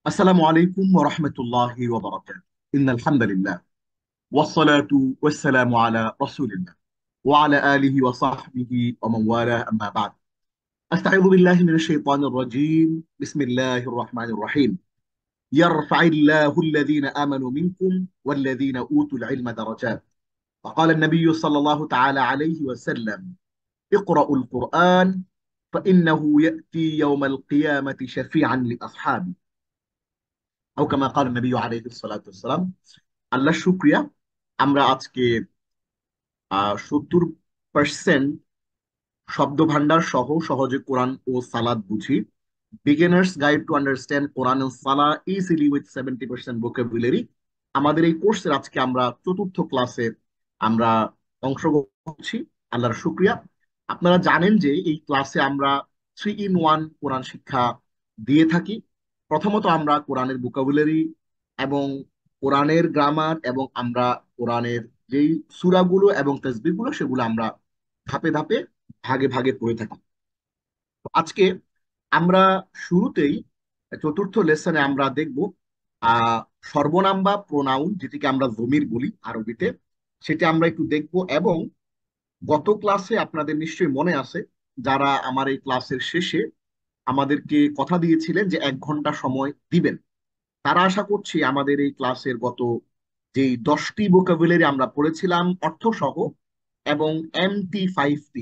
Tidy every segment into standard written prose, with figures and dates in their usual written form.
السلام عليكم ورحمة الله وبركاته. إن الحمد لله والصلاة والسلام على رسول الله وعلى آله وصحبه ومن والاه، أما بعد. أستعيذ بالله من الشيطان الرجيم. بسم الله الرحمن الرحيم. يرفع الله الذين آمنوا منكم والذين أوتوا العلم درجات. وقال النبي صلى الله تعالى عليه وسلم: اقرأوا القرآن فإنه يأتي يوم القيامة شفيعا لأصحابه، أو كما قال النبي عليه الصلاة والسلام। আল্লাহ শুক্রিয়া, আমরা আজকে 70% শব্দ ভান্ডার সহ সহজে কোরআন ও সালাত বুঝি। Beginners guide to understand Quran and salah easily with 70% vocabulary. আমাদের এই কোর্সের আজকে আমরা চতুর্থ ক্লাসে আমরা অংশগ্রহণ করছি। আল্লাহর শুক্রিয়া। আপনারা জানেন যে এই ক্লাসে আমরা 3 in 1 কোরআন শিক্ষা দিয়ে থাকি। প্রথমত আমরা কোরআনের ভোকাবুলারি এবং কোরআনের গ্রামার এবং আমরা কোরআনের যেই সূরাগুলো এবং তাসবিহগুলো সেগুলো আমরা ধাপে ধাপে ভাগে ভাগে পড়ে থাকি। তো আজকে আমরা শুরুতেই চতুর্থ লেসনে আমরা দেখব আহ সর্বনাম বা প্রোনাউন, যেটিকে আমরা জমির বলি আরবিতে, সেটা আমরা একটু দেখব। এবং গত ক্লাসে আপনাদের নিশ্চয়ই মনে আছে, যারা আমার এই ক্লাসের শেষে আমাদেরকে কথা দিয়েছিলেন যে 1 ঘন্টা সময় দিবেন, তারা আশা করছি আমাদের এই ক্লাসের গত যেই 10টি ভোকাবুলারি আমরা পড়েছিলাম অর্থ সহ এবং MT5T,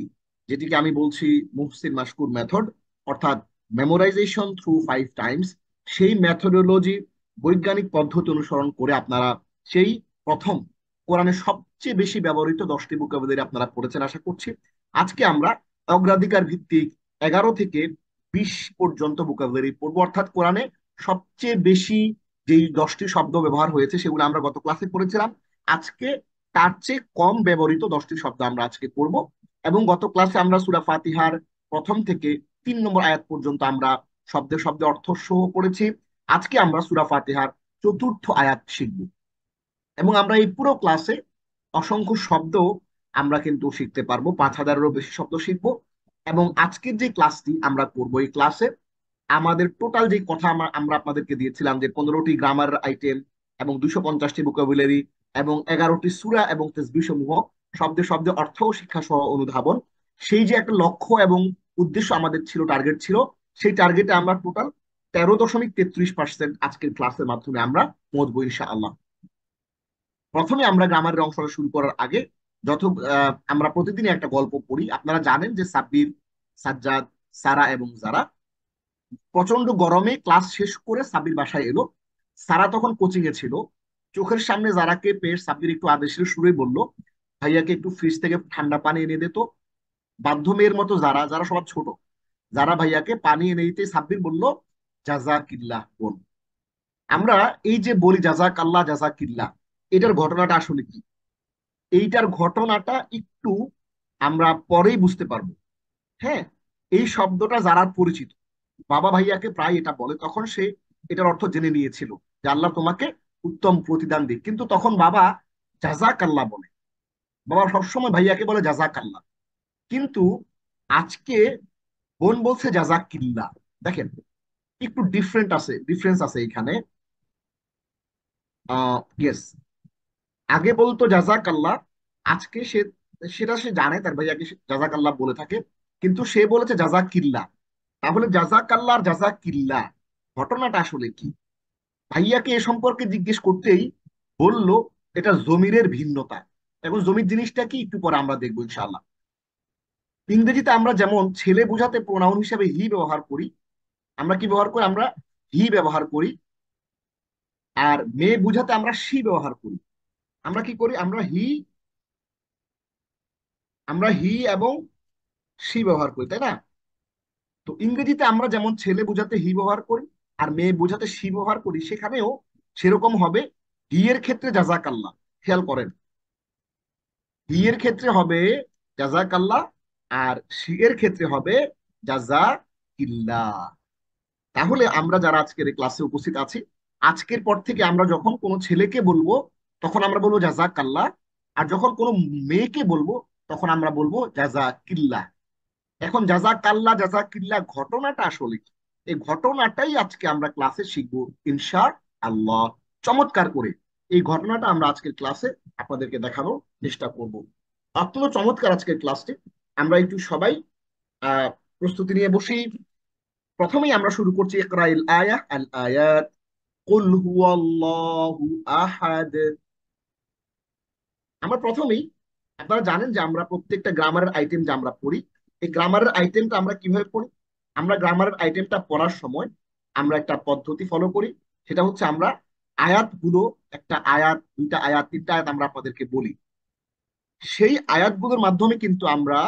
যেটিকে আমি বলছি মুহসিন মাশকুর মেথড, অর্থাৎ মেমোরাইজেশন থ্রু 5 টাইমস, সেই মেথোডোলজি বৈজ্ঞানিক পদ্ধতি অনুসরণ করে আপনারা সেই প্রথম কোরআনের সবচেয়ে বেশি ব্যবহৃত 10টি ভোকাবুলারি আপনারা পড়েছেন আশা করছি। আজকে আমরা অগ্রাধিকার ভিত্তিক 11 থেকে 20 পর্যন্ত ভোকাবুলারি পড়বো, অর্থাৎ কোরআনে সবচেয়ে বেশি যেই 10টি শব্দ ব্যবহার হয়েছে সেগুলো আমরা গত ক্লাসে পড়েছিলাম। আজকে তার চেয়ে কম ব্যবহৃত 10টি শব্দ আমরা আজকে পড়বো। এবং গত ক্লাসে আমরা সূরা ফাতিহার প্রথম থেকে 3 নম্বর আয়াত পর্যন্ত আমরা শব্দে শব্দে অর্থ সহ পড়েছি। আজকে আমরা সূরা ফাতিহার চতুর্থ আয়াত শিখব এবং আমরা এই পুরো ক্লাসে অসংখ্য শব্দ আমরা কিন্তু শিখতে পারবো, 5,000-এরও বেশি শব্দ শিখবো। এবং আজকের যে ক্লাসটি আমরা করবো, এই ক্লাসে আমাদের টোটাল যে কথা আমরা আপনাদেরকে দিয়েছিলাম যে 15টি গ্রামার আইটেম এবং 250টি ভোকাবুলারি এবং 11টি সূরা এবং তাসবিহ সমূহ, শব্দে শব্দে অর্থ ও শিক্ষা সহ অনুধাবন, সেই যে একটা লক্ষ্য এবং উদ্দেশ্য আমাদের ছিল, টার্গেট ছিল, সেই টার্গেটে আমরা টোটাল 13.33% আজকের ক্লাসের মাধ্যমে আমরা পৌঁছবো ইনশাআল্লাহ। প্রথমে আমরা গ্রামারের অংশটা শুরু করার আগে যত আমরা প্রতিদিনই একটা গল্প পড়ি। আপনারা জানেন যে সাব্বির, সাজ্জাদ, সারা এবং যারা প্রচন্ড গরমে ক্লাস শেষ করে সাব্বির বাসায় এলো। সারা তখন কোচিং এ ছিল। চোখের সামনে যারাকে পেয়ে সাব্বির একটু আদেশের সুরে বলল, ভাইয়াকে একটু ফ্রিজ থেকে ঠান্ডা পানি এনে দে তো। বাধ্য মেয়ের মতো যারা, যারা সবার ছোট, যারা ভাইয়াকে পানি এনে দিতে সাব্বির বলল, জাযাকিল্লাহ বোন। আমরা এই যে বলি জাযাকাল্লাহ জাযাকিল্লাহ, এটার ঘটনাটা আসলে কি? এইটার ঘটনাটা একটু আমরা পরেই বুঝতে পারবো। হ্যাঁ, এই শব্দটা যারা পরিচিত, বাবা ভাইয়াকে প্রায় এটা বলে, তখন সে এটার অর্থ জেনে নিয়েছিল যে আল্লাহ তোমাকে উত্তম প্রতিদান দিক, কিন্তু তখন বাবা জাজাক আল্লাহ বলে। বাবা সবসময় ভাইয়াকে বলে জাজাক আল্লাহ, কিন্তু আজকে বোন বলছে জাজাক কিল্লা। দেখেন, একটু ডিফারেন্স আছে এখানে। ইয়েস, আগে বলতো জাজাক আল্লাহ, আজকে সেটা সে জানে তার ভাইয়াকে জাজাক আল্লাহ বলে থাকে, কিন্তু সে বলেছে জাজাক কিল্লা। তাহলে জাজাক আল্লাহ আর জাজাক কিল্লা, ঘটনাটা আসলে কি? ভাইয়াকে এ সম্পর্কে জিজ্ঞেস করতেই বলল এটা জমিরের ভিন্নতা। এখন জমির জিনিসটা কি একটু পরে আমরা দেখবো ইনশাআল্লাহ। ইংরেজিতে আমরা যেমন ছেলে বোঝাতে প্রোনাউন হিসেবে হি ব্যবহার করি, আমরা কি ব্যবহার করি? আমরা হি ব্যবহার করি। আর মেয়ে বোঝাতে আমরা সি ব্যবহার করি। আমরা কি করি? আমরা হি এবং সি ব্যবহার করি, তাই না? তো ইংরেজিতে আমরা যেমন ছেলে বোঝাতে হি ব্যবহার করি আর মেয়ে বোঝাতে সি ব্যবহার করি, সেখানেও সেরকম হবে। হি এর ক্ষেত্রে জাযাকাল্লাহ, খেয়াল করেন, হি এর ক্ষেত্রে হবে জাযাকাল্লাহ আর সি এর ক্ষেত্রে হবে জাযাকিল্লাহ। তাহলে আমরা যারা আজকের এই ক্লাসে উপস্থিত আছি, আজকের পর থেকে আমরা যখন কোনো ছেলেকে বলবো তখন আমরা বলবো জাযাকাল্লাহ, আর যখন কোনো মেয়েকে বলবো তখন আমরা বলবো জাযাকিল্লাহ। এখন জাযাকাল্লাহ জাযাকিল্লাহ ঘটনাটা আসলে কি? এই ঘটনাটাই আজকে আমরা ক্লাসে শিখবো ইনশা আল্লাহ। চমৎকার করে এই ঘটনাটা আমরা আজকের ক্লাসে আপনাদেরকে দেখানোর চেষ্টা করব। অত্যন্ত চমৎকার আজকের ক্লাসটি। আমরা একটু সবাই আহ প্রস্তুতি নিয়ে বসি। প্রথমেই আমরা শুরু করছি ইকরাইল আয়াহ আল আয়াত। কুল হুয়াল্লাহু আহাদ। আমরা প্রথমেই, আপনারা জানেন যে আমরা প্রত্যেকটা গ্রামারের আইটেম যে আমরা পড়ি, এই গ্রামারের আইটেমটা আমরা কিভাবে পড়ি? আমরা গ্রামারের আইটেমটা পড়ার সময় আমরা একটা পদ্ধতি ফলো করি। সেটা হচ্ছে আমরা আয়াতগুলো, একটা আয়াত, দুইটা আয়াত, তিনটা আয়াত আমরা আপনাদেরকে বলি। সেই আয়াতগুলোর মাধ্যমে কিন্তু আমরা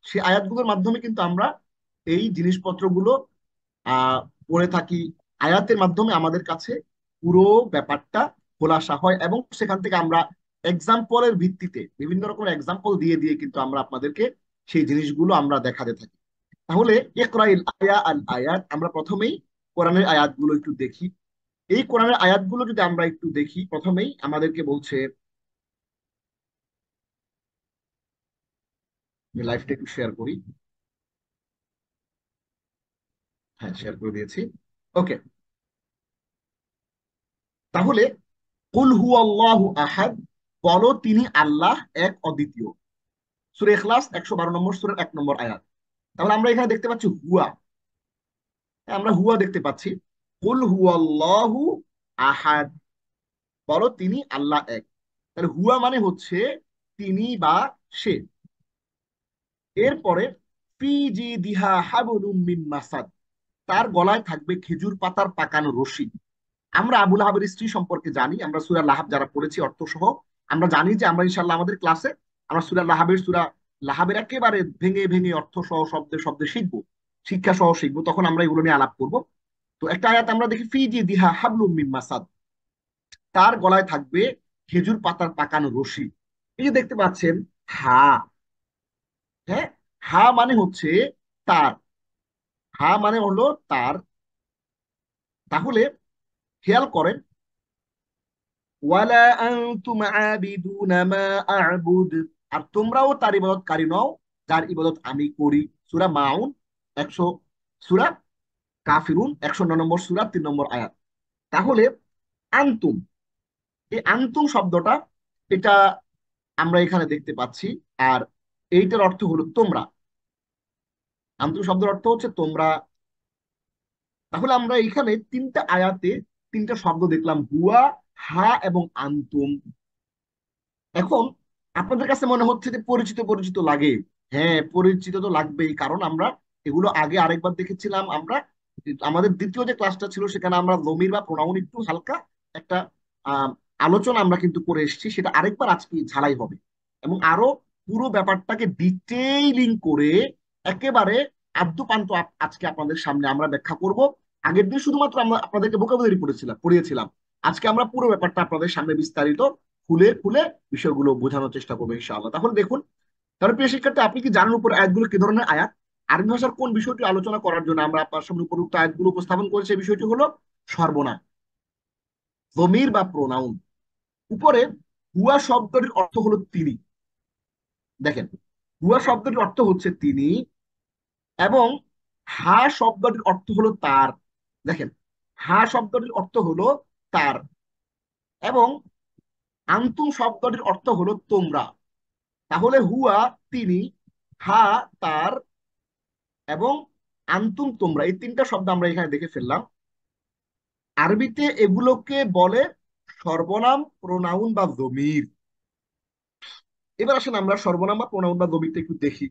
সেই আয়াতগুলোর মাধ্যমে কিন্তু আমরা এই জিনিসপত্রগুলো আহ পড়ে থাকি। আয়াতের মাধ্যমে আমাদের কাছে পুরো ব্যাপারটা খোলাসা হয় এবং সেখান থেকে আমরা এক্সাম্পলের ভিত্তিতে বিভিন্ন রকমের এক্সাম্পল দিয়ে দিয়ে কিন্তু আমরা আপনাদেরকে সেই জিনিসগুলো আমরা দেখাতে থাকি। তাহলে ইকরাইল আয়া আল আয়াত, আমরা প্রথমেই কোরআনের আয়াতগুলো একটু দেখি। এই কোরআনের আয়াতগুলো যদি আমরা একটু দেখি, প্রথমেই আমাদেরকে বলছে, লাইভটা একটু শেয়ার করি। হ্যাঁ, শেয়ার করে দিয়েছি। ওকে, তাহলে কুল হু আল্লাহু আহাদ, বলো তিনি আল্লাহ এক অদ্বিতীয়। সূরা ইখলাস 112 নম্বর সূরার 1 নম্বর আয়াত। তাহলে আমরা এখানে দেখতে পাচ্ছি হুয়া। হ্যাঁ, আমরা হুয়া দেখতে পাচ্ছি। কুল হু আল্লাহু আহাদ, বলো তিনি আল্লাহ এক। তাহলে হুয়া মানে হচ্ছে তিনি বা সে। এরপরে ফি জি দিহা হাবলুম মিন মাসাদ, তার গলায় থাকবে খেজুর পাতার পাকানো রশি। আমরা আবুল আহাবের স্ত্রী সম্পর্কে জানি, আমরা সূরা লাহাব যারা পড়েছি অর্থ সহ, আমরা জানি যে আমরা ইনশাআল্লাহ আমাদের ক্লাসে আমরা সূরা লাহাবের একেবারে ভেঙে ভেঙে অর্থ সহ শব্দে শব্দে শিখবো, শিক্ষা সহ শিখবো, তখন আমরা এগুলো নিয়ে আলাপ করব। তো একটা আয়াত আমরা দেখি, ফি জি দিহা হাবলুম মিন মাসাদ, তার গলায় থাকবে খেজুর পাতার পাকানো রশি। এই যে দেখতে পাচ্ছেন হা, হ্যাঁ, হা মানে হচ্ছে তার, হা মানে হলো তার। তাহলে খেয়াল করেন, ওয়ালা আনতুম আবিদুনা মা আ'বুদ, আর তোমরাও তার ইবাদতকারী নও যার ইবাদত আমি করি। সূরা মাউন 100, সূরা কাফিরুন 109 নম্বর সূরা 3 নম্বর আয়াত। তাহলে আনতুম, এই আনতুম শব্দটা, এটা আমরা এখানে দেখতে পাচ্ছি। আর এইটার অর্থ হলো তোমরা। আনতুম শব্দের অর্থ হচ্ছে তোমরা। তাহলে আমরা এখানে তিনটা আয়াতে তিনটা শব্দ দেখলাম, হুয়া, হা এবং আনতুম। এখন আপনাদের কাছে মনে হচ্ছে যে পরিচিত পরিচিত লাগে। হ্যাঁ, পরিচিত তো লাগবেই, কারণ আমরা এগুলো আগে আরেকবার দেখেছিলাম। আমরা আমাদের দ্বিতীয় যে ক্লাসটা ছিল সেখানে আমরা জমির বা প্রোনাউন একটু হালকা একটা আহ, আলোচনা আমরা কিন্তু করে এসেছি, সেটা আরেকবার আজকে ঝালাই হবে এবং আরো পুরো ব্যাপারটাকে ডিটেইলিং করে একেবারে আদ্যপান্ত আজকে আপনাদের সামনে আমরা ব্যাখ্যা করব। আগের দিন শুধুমাত্র আমরা আপনাদেরকে ভোকাবুলারি পড়িয়েছিলাম। আজকে আমরা পুরো ব্যাপারটা আপনাদের সামনে বিস্তারিত খুলে খুলে বিষয়গুলো বোঝানোর চেষ্টা করবো ইনশাআল্লাহ। তাহলে দেখুন, তাহলে প্রিয় শিক্ষার্থী, আপনি কি জানেন উপর আয়াতগুলো কি ধরনের আয়াত? আরবি ভাষার কোন বিষয়টি আলোচনা করার জন্য আমরা আপনার সামনে উপরোক্ত আয়াতগুলো উপস্থাপন করেছি? এই বিষয়টি হলো সর্বনাম, জমির বা প্রোনাউন। উপরে হুয়া শব্দটির অর্থ হলো তিনি। দেখেন, হুয়া শব্দটির অর্থ হচ্ছে তিনি, এবং হা শব্দটির অর্থ হলো তার। দেখেন, হা শব্দটির অর্থ হলো তার, এবং আন্তুম শব্দটির অর্থ হলো তোমরা। তাহলে হুয়া তিনি, হা তার, এবং আন্তুম তোমরা, এই তিনটা শব্দ আমরা এখানে দেখে ফেললাম। আরবিতে এগুলোকে বলে সর্বনাম, প্রোনাউন বা জমির। এবার আসেন আমরা সর্বনাম বা প্রোনাউন বা জমিরটা একটু দেখি।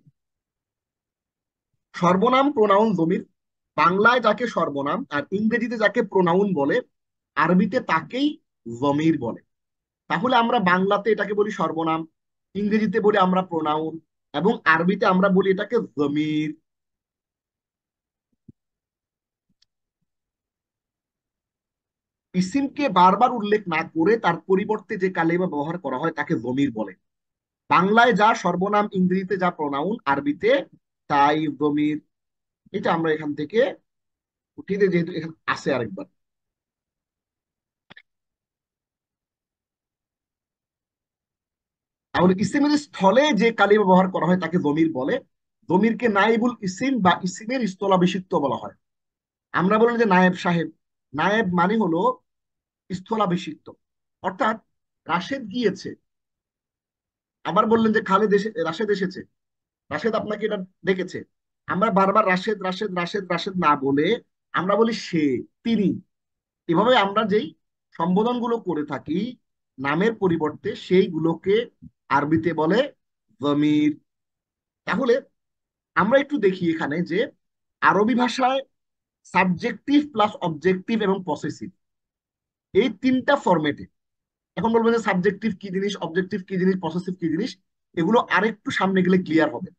সর্বনাম, প্রোনাউন, জমির, বাংলায় যাকে সর্বনাম আর ইংরেজিতে যাকে প্রোনাউন বলে, আরবিতে তাকেই জমির বলে। তাহলে আমরা বাংলাতে এটাকে বলি সর্বনাম, ইংরেজিতে বলি আমরা প্রোনাউন, এবং আরবিতে আমরা বলি এটাকে জমির। ইসিমকে বারবার উল্লেখ না করে তার পরিবর্তে যে কালিমা ব্যবহার করা হয় তাকে জমির বলে। বাংলায় যা সর্বনাম, ইংরেজিতে যা প্রোনাউন, আরবিতে তাই জমির। এটা আমরা এখান থেকে উঠিয়ে দিই, যেহেতু এখানে আছে আরেকবার। তাহলে ইসিমের স্থলে যে কালিমা ব্যবহার করা হয় তাকে জমির বলে, জমিরকে নায়েবুল ইসিম বা ইসিমের স্থলাভিষিক্ত বলা হয়। আমরা বললাম যে নায়েব সাহেব, নায়েব মানে হলো স্থলাভিষিক্ত। অর্থাৎ রাশেদ গিয়েছে, আবার বললেন যে খালেদ রাশেদ এসেছে, রাশেদ আপনাকে এটা ডেকেছে। আমরা বারবার রাশেদ রাশেদ রাশেদ রাশেদ না বলে আমরা বলি সে, তিনি। এভাবে আমরা যেই সম্বোধন গুলো করে থাকি নামের পরিবর্তে, সেইগুলোকে আরবিতে বলে জমির। তাহলে আমরা একটু দেখি এখানে যে আরবি ভাষায় সাবজেক্টিভ প্লাস অবজেক্টিভ এবং পসেসিভ, এই তিনটা ফরম্যাটে। এখন বলবেন যে সাবজেক্টিভ কি জিনিস, অবজেক্টিভ কি জিনিস, পসেসিভ কি জিনিস, এগুলো আরেকটু সামনে গেলে ক্লিয়ার হবে।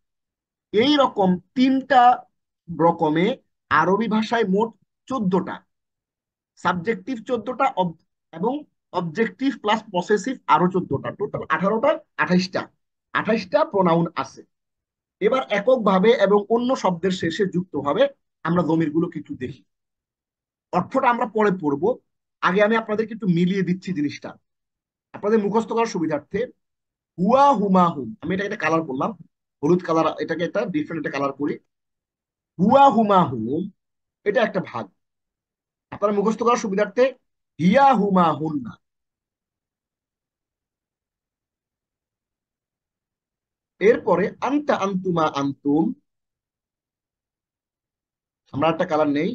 এই রকম তিনটা রকমে আরবি ভাষায় মোট 14টা, সাবজেক্টিভ 14টা, এবং অবজেক্টিভ প্লাস পসেসিভ আরো 14টা, টোটাল 18টা, 28টা, 28টা প্রোনাউন আছে। এবার এককভাবে এবং অন্য শব্দের শেষে যুক্ত হবে আমরা জমিরগুলো কিছু দেখি। অর্থটা আমরা পরে পড়বো, আগে আমি আপনাদেরকে একটু মিলিয়ে দিচ্ছি জিনিসটা আপনাদের মুখস্থ করার সুবিধার্থে। হুয়া হুমা হুম, আমি এটাকে একটা কালার করলাম, হলুদ কালার, এটাকে একটা ডিফারেন্ট একটা কালার করি। হুয়া হুমা হুম, এটা একটা ভাগ। আপনারা মুখস্থ করার সুবিধার্থে হিয়া হুমা হুন্না। এরপরে আনতা আন্তুমা আন্তুম, আমরা একটা কালার নেই।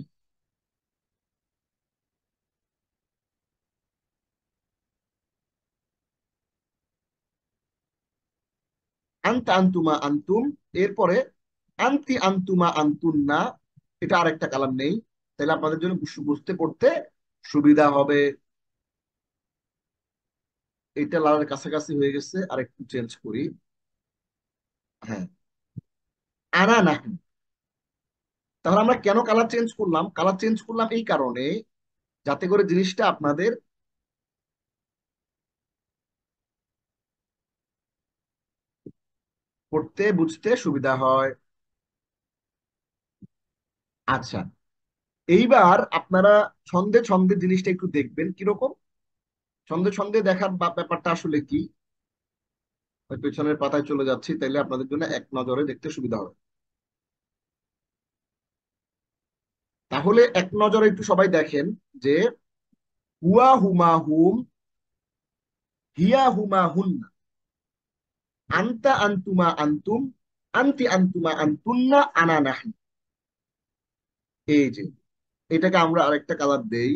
আনতা আন্তুমা আন্তুম। এরপরে আন্তি আন্তুমা আন্তুন্না, এটা আরেকটা কালার নেই। তাহলে আপনাদের জন্য বুঝতে পড়তে সুবিধা হবে। এটা লালের কাছাকাছি হয়ে গেছে, আর একটু চেঞ্জ করি। হ্যাঁ, আনা না। তাহলে আমরা কেন কালার চেঞ্জ করলাম? কালার চেঞ্জ করলাম এই কারণে যাতে করে জিনিসটা আপনাদের পড়তে বুঝতে সুবিধা হয়। আচ্ছা, এইবার আপনারা ছন্দে ছন্দে জিনিসটা একটু দেখবেন কিরকম। ছন্দে ছন্দে দেখার ব্যাপারটা আসলে কি, ওই পেছনের পাতায় চলে যাচ্ছি, তাইলে আপনাদের জন্য এক নজরে দেখতে সুবিধা হবে। তাহলে এক নজরে একটু সবাই দেখেন যে হুয়া হুমা হুম, হিয়া হুমা হুন্না, আনতা আন্তুমা আন্তুম, আন্তি আন্তুমা আন্তুন্না, আনা নাহনু। এই যে এটাকে আমরা আরেকটা কালার দেই,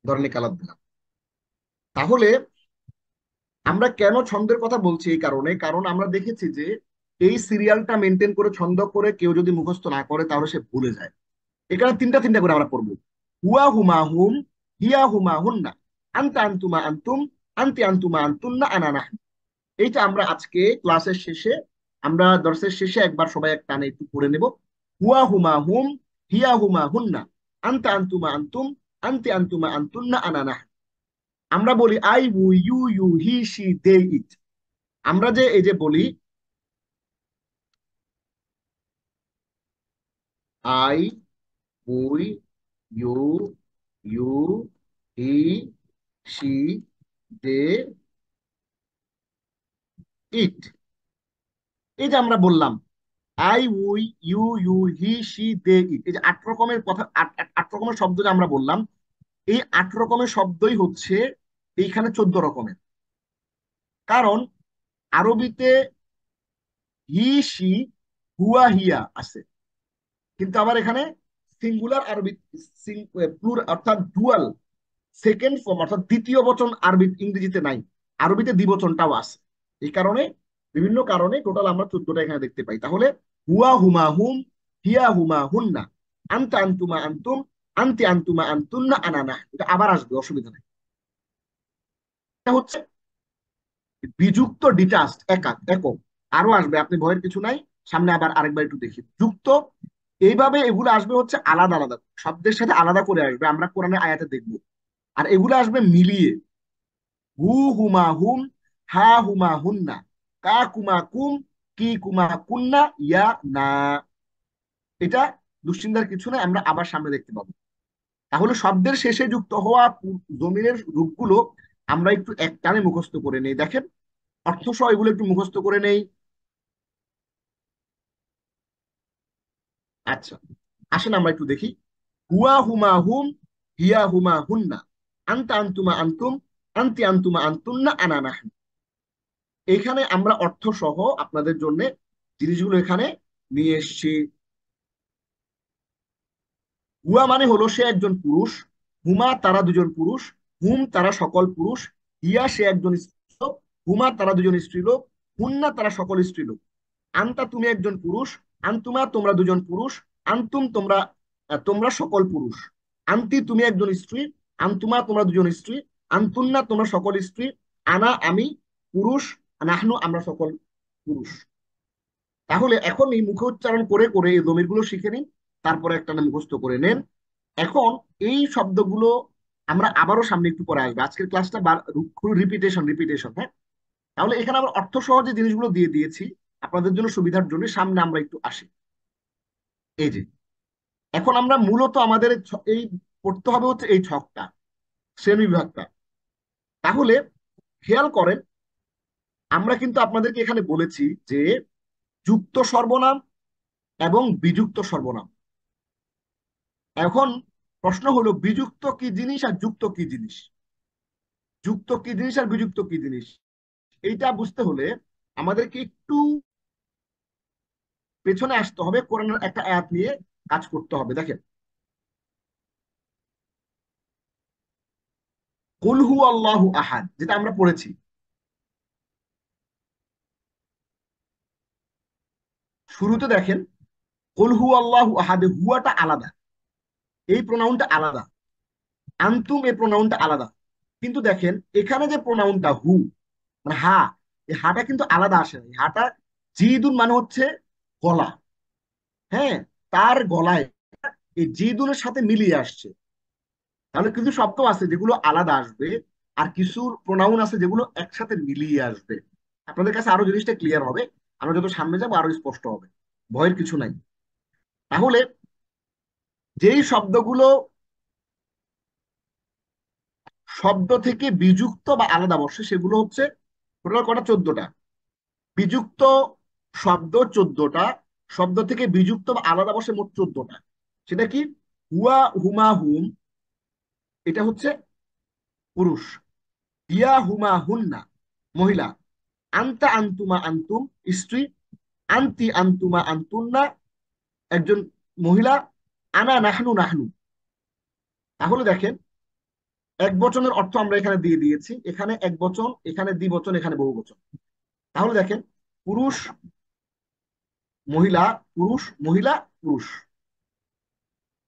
ধরনের কালার দিলাম। তাহলে আমরা কেন ছন্দের কথা বলছি এই কারণে, কারণ আমরা দেখেছি যে এই সিরিয়ালটা মেনটেন করে ছন্দ করে কেউ যদি মুখস্থ না করে তাহলে সে ভুলে যায়। এখানে তিনটা তিনটা করে আমরা পড়বো। হুয়া হুমা হুম, হিয়া হুমা হুন্না, আনতা আন্তুমা আন্তুম, আন্তি আন্তুমা আন্তুন্না, আনা নাহনু। এইটা আমরা আজকে ক্লাসের শেষে, আমরা দর্শের শেষে একবার সবাই এক টানে একটু পড়ে নেব। হুয়া হুমা হুম, হিয়া হুমা হুন্না, আনতা আন্তুমা আন্তুম, আন্তি আন্তুমা আন্তুন্না, আনা নাহনু। আমরা বলি I we you you he she they it. আমরা যে এই যে বলি I we you you he she they it, এই যে আমরা বললাম I we you you he she they it, এই যে 8 রকমের কথা, 8 রকমের শব্দ যে আমরা বললাম, এই 8 রকমের শব্দই হচ্ছে এইখানে 14 রকমের। কারণ আরবিতে হি সি হুয়া হিয়া আছে, কিন্তু আবার এখানে সিঙ্গুলার আরবি, অর্থাৎ ডুয়াল সেকেন্ড ফর্ম অর্থাৎ দ্বিতীয় বচন আরবি ইংরেজিতে নাই, আরবিতে দ্বিবচনটাও আছে। এই কারণে বিভিন্ন কারণে টোটাল আমরা 14টা এখানে দেখতে পাই। তাহলে হুয়া হুমা হুম, হিয়া হুমা হুন্না, আনতা আন্তুমা আন্তুম, আন্তি আন্তুমা আন্তুন্না, আনানা। এটা আবার আসবে, অসুবিধা নেই। এটা হচ্ছে বিযুক্ত, ডিটাচড, একক একক। আরো আসবে, আপনি ভয়ের কিছু নাই। সামনে আবার আরেকবার একটু দেখি যুক্ত। এইভাবে এগুলো আসবে হচ্ছে আলাদা আলাদা শব্দের সাথে আলাদা করে আসবে, আমরা কোরআনের আয়াতে দেখবো। আর এগুলো আসবে মিলিয়ে, হু হুমা হুম, হা হুমা হুন্না, কা কুমা কুম, কি কুমা কুন্না, ইয়া না। এটা দুশ্চিন্তার কিছু না, আমরা আবার সামনে দেখতে পাবো। তাহলে শব্দের শেষে যুক্ত হওয়া জমিনের রূপগুলো আমরা একটু এক টানে মুখস্থ করে নেই। দেখেন অর্থ সহ এগুলো একটু মুখস্থ করে নেই। আচ্ছা, আসেন আমরা একটু দেখি। হুয়া হুমা হুম, হিয়া হুমা হুন্না, আনতা আনতুমা আনতুম, আনতি আনতুমা আনতুন্না, আনা নাহনু। এখানে আমরা অর্থ সহ আপনাদের জন্য জিনিসগুলো এখানে নিয়ে এসেছি। হুয়া মানে হলো সে একজন পুরুষ, হুমা তারা দুজন পুরুষ, হুম তারা সকল পুরুষ, হিয়া সে একজন স্ত্রীলোক, হুমা তারা দুজন স্ত্রীলোক, হুন্না তারা সকল স্ত্রীলোক। আন্তা তুমি একজন পুরুষ, আন্তুমা তোমরা দুজন পুরুষ, আন্তুম তোমরা তোমরা সকল পুরুষ, আন্তি তুমি একজন স্ত্রী, আন্তুমা তোমরা দুজন স্ত্রী, আন্তুন্না তোমরা সকল স্ত্রী, আনা আমি পুরুষ, নাহনু আমরা সকল পুরুষ। তাহলে এখন এই মুখে উচ্চারণ করে করে এই জমিরগুলো শিখে নিন, তারপরে একটা না মুখস্থ করে নেন। এখন এই শব্দগুলো আমরা আবারও সামনে একটু পরে আসবো, আজকের ক্লাসটা রিপিটেশন রিপিটেশন, হ্যাঁ। তাহলে এখানে আমরা অর্থ সহজে জিনিসগুলো দিয়ে দিয়েছি আপনাদের জন্য সুবিধার জন্য, সামনে আমরা একটু আসি। এই যে এখন আমরা মূলত আমাদের এই পড়তে হবে হচ্ছে এই ছকটা, শ্রেণী বিভাগটা। তাহলে খেয়াল করেন, আমরা কিন্তু আপনাদেরকে এখানে বলেছি যে যুক্ত সর্বনাম এবং বিযুক্ত সর্বনাম। এখন প্রশ্ন হলো বিযুক্ত কি জিনিস আর যুক্ত কি জিনিস, যুক্ত কি জিনিস আর বিযুক্ত কি জিনিস। এইটা বুঝতে হলে আমাদেরকে একটু পেছনে আসতে হবে, কোরআনের একটা আয়াত নিয়ে কাজ করতে হবে। দেখেন, কুল হু আল্লাহু আহাদ যেটা আমরা পড়েছি, শুরুতে দেখেন কুল হু আল্লাহু আহাদ, হুয়াটা আলাদা, এই প্রোনাউনটা আলাদা, আন্তুম এই প্রোনাউনটা আলাদা। কিন্তু দেখেন এখানে যে প্রোনাউনটা হু, মানে হা, এই হাটা কিন্তু আলাদা আসে না। এই হাটা জিদুন মানে হচ্ছে গলা, হ্যাঁ, তার গলায় এই জিদুনের সাথে মিলিয়ে আসছে। তাহলে কিছু শব্দ আছে যেগুলো আলাদা আসবে, আর কিছু প্রোনাউন আছে যেগুলো একসাথে মিলিয়ে আসবে। আপনাদের কাছে আরো জিনিসটা ক্লিয়ার হবে, আমরা যত সামনে যাবো আরো স্পষ্ট হবে, ভয়ের কিছু নাই। তাহলে যেই শব্দগুলো শব্দ থেকে বিযুক্ত বা আলাদা বসে সেগুলো হচ্ছে টোটাল কটা, 14টা। বিযুক্ত শব্দ 14টা, শব্দ থেকে বিযুক্ত বা আলাদা বসে মোট 14টা। সেটা কি? হুয়া হুমা হুম, এটা হচ্ছে পুরুষ, হিয়া হুমা হুন্না মহিলা, আন্তা আন্তুমা আন্তুম স্ত্রী, আন্তি আন্তুমা আন্তুন্না একজন মহিলা, আনা নাহনু নাহনু। তাহলে দেখেন এক বচনের অর্থ আমরা এখানে দিয়ে দিয়েছি, এখানে এক বচন, এখানে দ্বিবচন, এখানে বহু বচন। তাহলে দেখেন পুরুষ মহিলা, পুরুষ মহিলা, পুরুষ।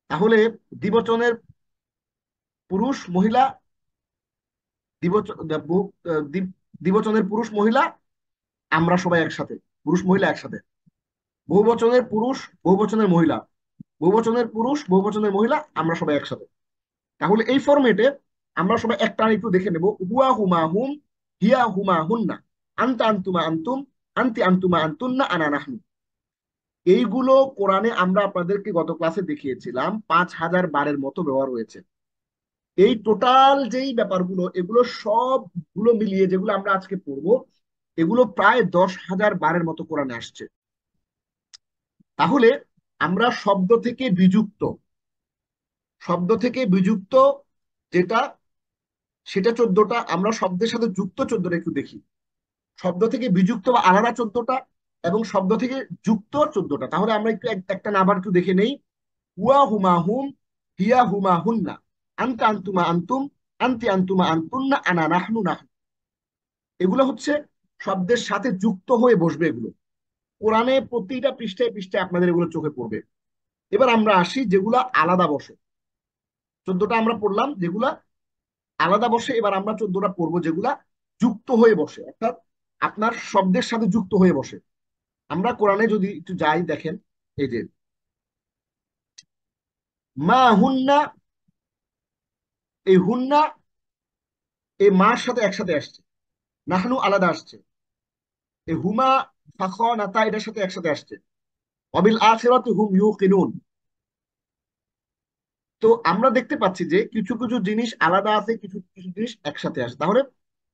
তাহলে দ্বিবচনের পুরুষ মহিলা, দ্বিবচন দ্বিবচনের পুরুষ মহিলা আমরা সবাই একসাথে, পুরুষ মহিলা একসাথে। বহুবচনের পুরুষ, বহুবচনের মহিলা, বহুবচনের পুরুষ, বহুবচনের মহিলা আমরা সবাই একসাথে। তাহলে এই ফরম্যাটে আমরা সবাই একটা একটু দেখে নেব। হুয়া হুমা হুম, হিয়া হুমা হুন্না, আনতা আনতুমা আনতুম, আনতি আনতুমা আনতুন্না, আনা নাহনু। এইগুলো কোরআনে আমরা আপনাদেরকে গত ক্লাসে দেখিয়েছিলাম 5,000 বারের মতো ব্যবহার হয়েছে। এই টোটাল যেই ব্যাপারগুলো, এগুলো সবগুলো মিলিয়ে যেগুলো আমরা আজকে পড়বো, এগুলো প্রায় 10,000 বারের মতো কোরআনে আসছে। তাহলে আমরা শব্দ থেকে বিযুক্ত, শব্দ থেকে বিযুক্ত যেটা, সেটা 14টা। আমরা শব্দের সাথে যুক্ত 14টা একটু দেখি। শব্দ থেকে বিযুক্ত বা আলাদা 14টা, এবং শব্দ থেকে যুক্ত 14টা। তাহলে আমরা একটু একটা না আবার একটু দেখে নেই। হুয়া হুমা হুম, হিয়া হুমা হুন্না, আনতা আনতুমা আনতুম, আনতি আনতুমা আনতুন্না, আনা নাহনু নাহনু। এগুলো হচ্ছে শব্দের সাথে যুক্ত হয়ে বসবে। এগুলো কোরআনে প্রতিটা পৃষ্ঠায় পৃষ্ঠায় আপনাদের এগুলো চোখে পড়বে। এবার আমরা আসি যেগুলা আলাদা বসে। 14টা আমরা পড়লাম যেগুলা আলাদা বসে, এবার আমরা 14টা পড়বো যেগুলা যুক্ত হয়ে বসে, অর্থাৎ আপনার শব্দের সাথে যুক্ত হয়ে বসে। আমরা কোরআনে যদি একটু যাই, দেখেন এই যে মা হুন্না, এই হুন্না এই মার সাথে একসাথে আসছে, নাহনু আলাদা আসছে, এই হুমা ফাখনাতা এটার সাথে একসাথে আসছে, অবিল আখিরাতি হুম ইউকিনুন। তো আমরা দেখতে পাচ্ছি যে কিছু কিছু জিনিস আলাদা আছে, কিছু কিছু জিনিস একসাথে আসে। তাহলে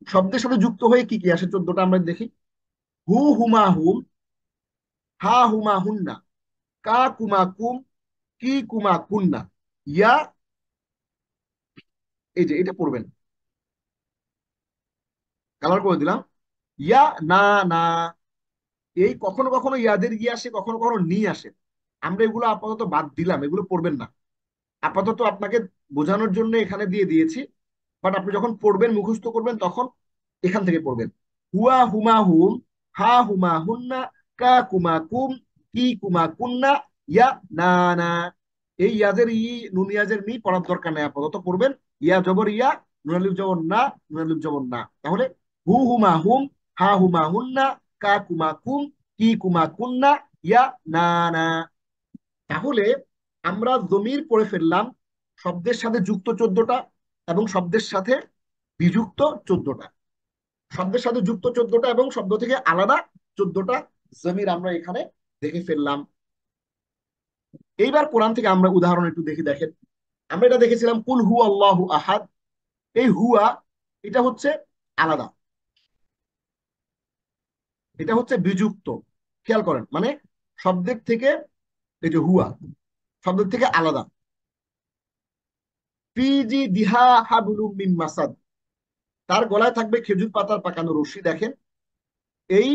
শব্দের সাথে যুক্ত হয়ে কি কি আসে 14টা আমরা দেখি। হু হুমা হুম, হা হুমা হুন্না, কা কুমা কুম, কি কুমা কুন্না, ইয়া, এই যে এটা পড়বেন, কালার করে দিলাম, ইয়া না না। এই কখনো কখনো ইয়াদের ইয়ে আসে, কখনো কখনো নি আসে। আমরা এগুলো আপাতত বাদ দিলাম, এগুলো পড়বেন না। আপাতত আপনাকে বোঝানোর জন্য এখানে দিয়ে দিয়েছি। বাট আপনি যখন পড়বেন, মুখস্থ করবেন, তখন এখান থেকে পড়বেন। হুয়া হুমা হুম, হা হুমা হুন্না, কা কুমা কুম, কি কুমা কুন্না, ইয়া না না। এই ইয়াদের নুনিয়াজের মি পড়ার দরকার নেই, আপাতত পড়বেন ইয়া জবর ইয়া, নুনালিফ জবর না, নুনালিফ জবর না। তাহলে হু হুমা হুম, হা হুমা হুন্না, কা কুমা কুম, কি কুমা কুন্না, ইয়া না না। তাহলে আমরা জমির পড়ে ফেললাম শব্দের সাথে যুক্ত 14টা এবং শব্দের সাথে বিযুক্ত 14টা। শব্দের সাথে যুক্ত 14টা এবং শব্দ থেকে আলাদা 14টা জমির আমরা এখানে দেখে ফেললাম। এইবার কোরআন থেকে আমরা উদাহরণ একটু দেখি, দেখেন। আমরা এটা দেখেছিলাম কুল হু আল্লাহু আহাদ। এই হুয়া, এটা হচ্ছে আলাদা, এটা হচ্ছে বিযুক্ত। খেয়াল করেন, মানে শব্দের থেকে, এই যে হুয়া শব্দের থেকে আলাদা। ফিজি দিহা হাবলুম মিন মাসাদ, তার গলায় থাকবে খেজুর পাতার পাকানো রশি। দেখেন, এই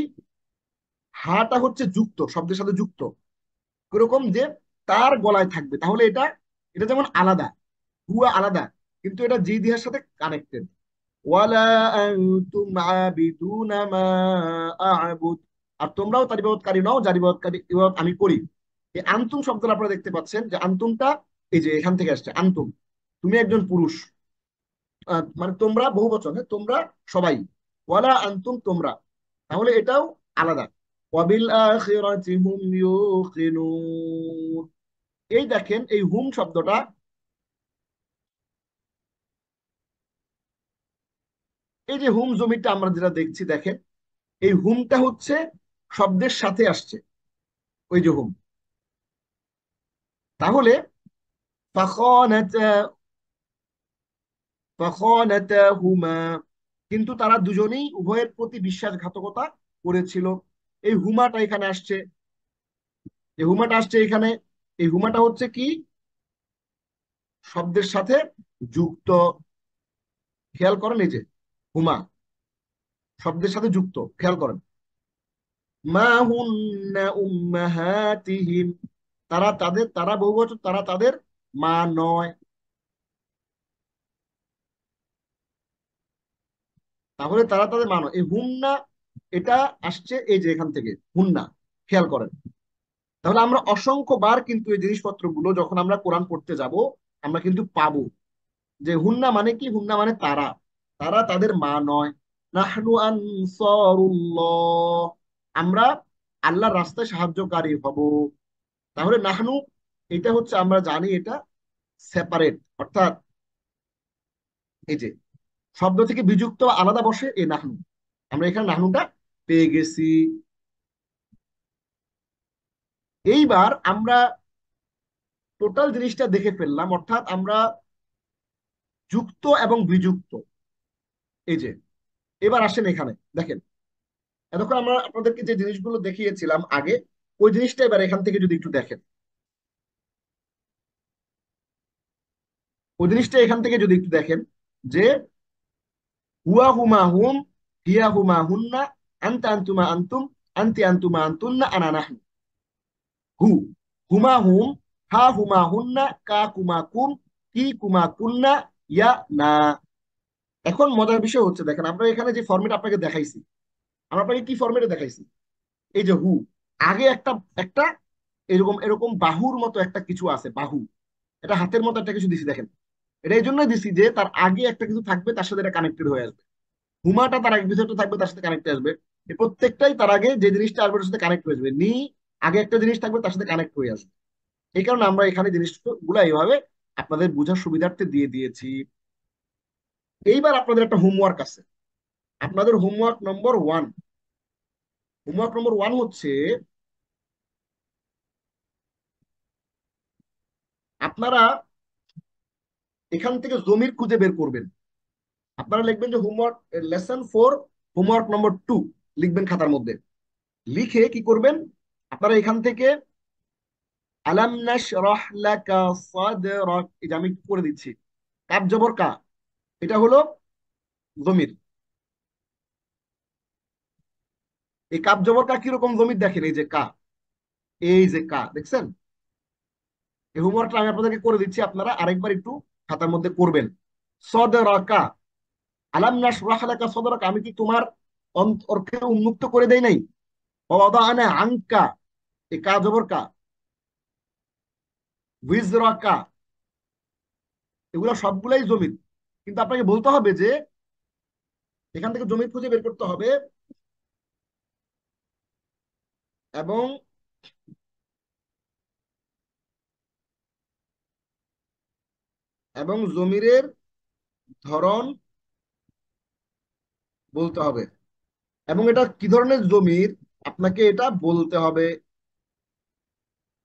হাটা হচ্ছে যুক্ত, শব্দের সাথে যুক্ত, এরকম যে তার গলায় থাকবে। তাহলে এটা, এটা যেমন আলাদা, হুয়া আলাদা, কিন্তু এটা জি দিহার সাথে কানেক্টেড। ওয়ালা আনতুম আবিদুনা মা আ'বুদ, আর তোমরাও তার ইবাদতকারী নও যার ইবাদত আমি করি। এই আনতুম শব্দটা আপনারা দেখতে পাচ্ছেন যে আনতুমটা এই যে এখান থেকে আসছে। আনতুম, তুমি একজন পুরুষ, মানে তোমরা বহু বচন, হ্যাঁ, তোমরা সবাই। ওয়ালা আনতুম তোমরা, তাহলে এটাও আলাদা। ওয়াবিল আখিরাতি হুম ইউকিনুন। এই দেখেন, এই হুম শব্দটা, এই যে হুম জমিটা আমরা যেটা দেখছি, দেখেন এই হুমটা হচ্ছে শব্দের সাথে আসছে, ওই যে হুম। তাহলে ফাখানাতা, ফাখানাতাহুমা, কিন্তু তারা দুজনেই উভয়ের প্রতি বিশ্বাসঘাতকতা করেছিল। এই হুমাটা এখানে আসছে, এই হুমাটা আসছে এখানে। এই হুমাটা হচ্ছে কি, শব্দের সাথে যুক্ত। খেয়াল করেন, এই যে হুমা শব্দের সাথে যুক্ত, খেয়াল করেন। মা হুন্না উম্মাহাতিহিম, তারা তাদের, তারা বহুবচন, তারা তাদের মা নয়। তাহলে তারা তাদের মা নয়। এই হুন্না, এটা আসছে এই যে এখান থেকে হুন্না, খেয়াল করেন। তাহলে আমরা অসংখ্য বার কিন্তু এই জিনিসপত্রগুলো যখন আমরা কোরআন পড়তে যাব, আমরা কিন্তু পাবো যে হুন্না মানে কি, হুন্না মানে তারা, তারা তাদের মা নয়। নাহনু আনসারুল্লাহ, আমরা আল্লাহর রাস্তায় সাহায্যকারী হব। তাহলে নাহনু, এটা হচ্ছে আমরা জানি এটা সেপারেট, অর্থাৎ এই যে শব্দ থেকে বিযুক্ত আলাদা বসে এই নাহনু, আমরা এখানে নাহনুটা পেয়ে গেছি। এইবার আমরা টোটাল জিনিসটা দেখে ফেললাম, অর্থাৎ আমরা যুক্ত এবং বিযুক্ত, এই যে। এবার আসেন এখানে দেখেন, এতক্ষণ আমরা আপনাদেরকে যে জিনিসগুলো দেখিয়েছিলাম আগে, ওই জিনিসটা এবার এখান থেকে যদি একটু দেখেন, ওই জিনিসটা এখান থেকে যদি একটু দেখেন যে হুয়া হুমা হুম, হিয়া হুমা হুন্না, আনতা আনতুমা আনতুম, আনতি আনতুমা আনতুন্না, আনা নাহনু। হু, হুমা হুম, হা হুমা হুন্না, কা কুমা কুম, কি কুমা কুন্না, ইয়া না। এখন মজার বিষয় হচ্ছে, দেখেন আমরা এখানে যে ফরম্যাট আপনাকে দেখাইছি, আমরা আপনাকে কি ফরম্যাটে দেখাইছি, এই যে হু, আগে একটা, একটা এরকম এরকম বাহুর মতো একটা কিছু আছে, বাহু, এটা হাতের মতো একটা কিছু দিছি দেখেন। এটা এই জন্যই দিছি যে তার আগে একটা কিছু থাকবে, তার সাথে এটা কানেক্টেড হয়ে আসবে। হুমাটা তার আগে কিছু একটা থাকবে, তার সাথে কানেক্ট আসবে। এই প্রত্যেকটাই তার আগে যে জিনিসটা আসবে, তার সাথে কানেক্ট হয়ে যাবে। নি, আগে একটা জিনিস থাকবে, তার সাথে কানেক্ট হয়ে আসবে। এই কারণে আমরা এখানে জিনিসগুলো এইভাবে আপনাদের বোঝার সুবিধার্থে দিয়ে দিয়েছি। এইবার আপনাদের একটা হোমওয়ার্ক আছে, আপনাদের হোমওয়ার্ক নম্বর 1। হোমওয়ার্ক নম্বর 1 হচ্ছে আপনারা এখান থেকে জমির খুঁজে বের করবেন। আপনারা লিখবেন যে হোমওয়ার্ক লেসন 4, হোমওয়ার্ক নম্বর 2 লিখবেন খাতার মধ্যে। লিখে কি করবেন, আপনারা এখান থেকে আলাম নাশরাহ লাকা সাদরাক, এটা আমি একটু করে দিচ্ছি। কাব জবর কা, এটা হলো জমির। এই কাব জবর কা কিরকম জমির দেখেন, এই যে কা, এই যে কা দেখছেন। এই হোমওয়ার্কটা আমি আপনাদেরকে করে দিচ্ছি, আপনারা আরেকবার একটু খাতার মধ্যে করবেন। সদরাকা, আলাম নাশরাহ লাকা সদরাকা, আমি কি তোমার অন্তরকে উন্মুক্ত করে দেই নাই? ওয়াদানা আনকা, এই কা জবর কা, উইজরাকা, এগুলো সবগুলাই জমির। কিন্তু আপনাকে বলতে হবে যে এখান থেকে জমির খুঁজে বের করতে হবে, এবং জমিরের ধরন বলতে হবে, এবং এটা কি ধরনের জমির আপনাকে এটা বলতে হবে।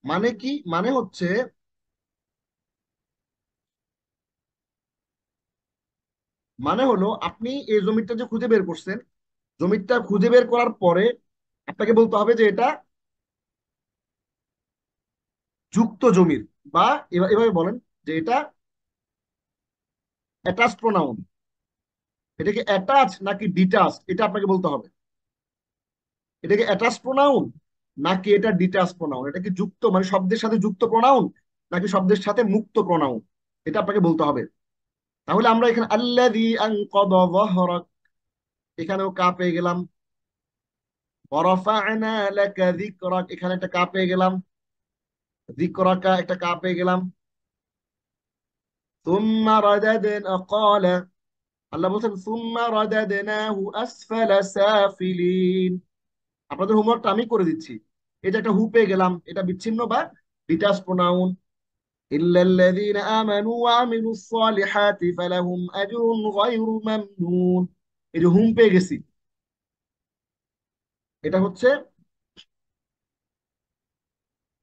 মানে কি, মানে হচ্ছে, মানে হলো আপনি এই জমিটা যে খুঁজে বের করছেন, জমিটা খুঁজে বের করার পরে আপনাকে বলতে হবে যে এটা যুক্ত জমির, বা এভাবে বলেন যে এটা অ্যাটাচ প্রোনাউন। এটা কি অ্যাটাচ নাকি ডিটাচ, এটা আপনাকে বলতে হবে। এটা কি অ্যাটাচ প্রোনাউন নাকি এটা ডিটাচ প্রোনাউন, এটা কি যুক্ত মানে শব্দের সাথে যুক্ত প্রোনাউন নাকি শব্দের সাথে মুক্ত প্রোনাউন, এটা আপনাকে বলতে হবে। তাহলে আমরা এখানে আল্লাযী আনকাযা যাহরাক, এখানেও কা পেয়ে গেলাম। ওয়ারাফা'না লাকা যিকরাক, এখানে একটা কা পেয়ে গেলাম। যিকরাকা, একটা কা পেয়ে গেলাম। সুম্মা রাদাদনা ক্বালা, আল্লাহ বলছেন সুম্মা রাদাদনাহু আসফালা সাফিলিন। আপনাদের হোমওয়ার্কটা আমি করে দিচ্ছি। এটা একটা হু পেয়ে গেলাম, এটা বিচ্ছিন্ন বা ডিটাচ প্রোনাউন। ইল্লাল্লাযীনা আমানু ওয়া আমিলুস সালিহাতি ফালাহুম আজরুন গায়রু মামনুন। এই যে হুম পেয়ে গেছি, এটা হচ্ছে,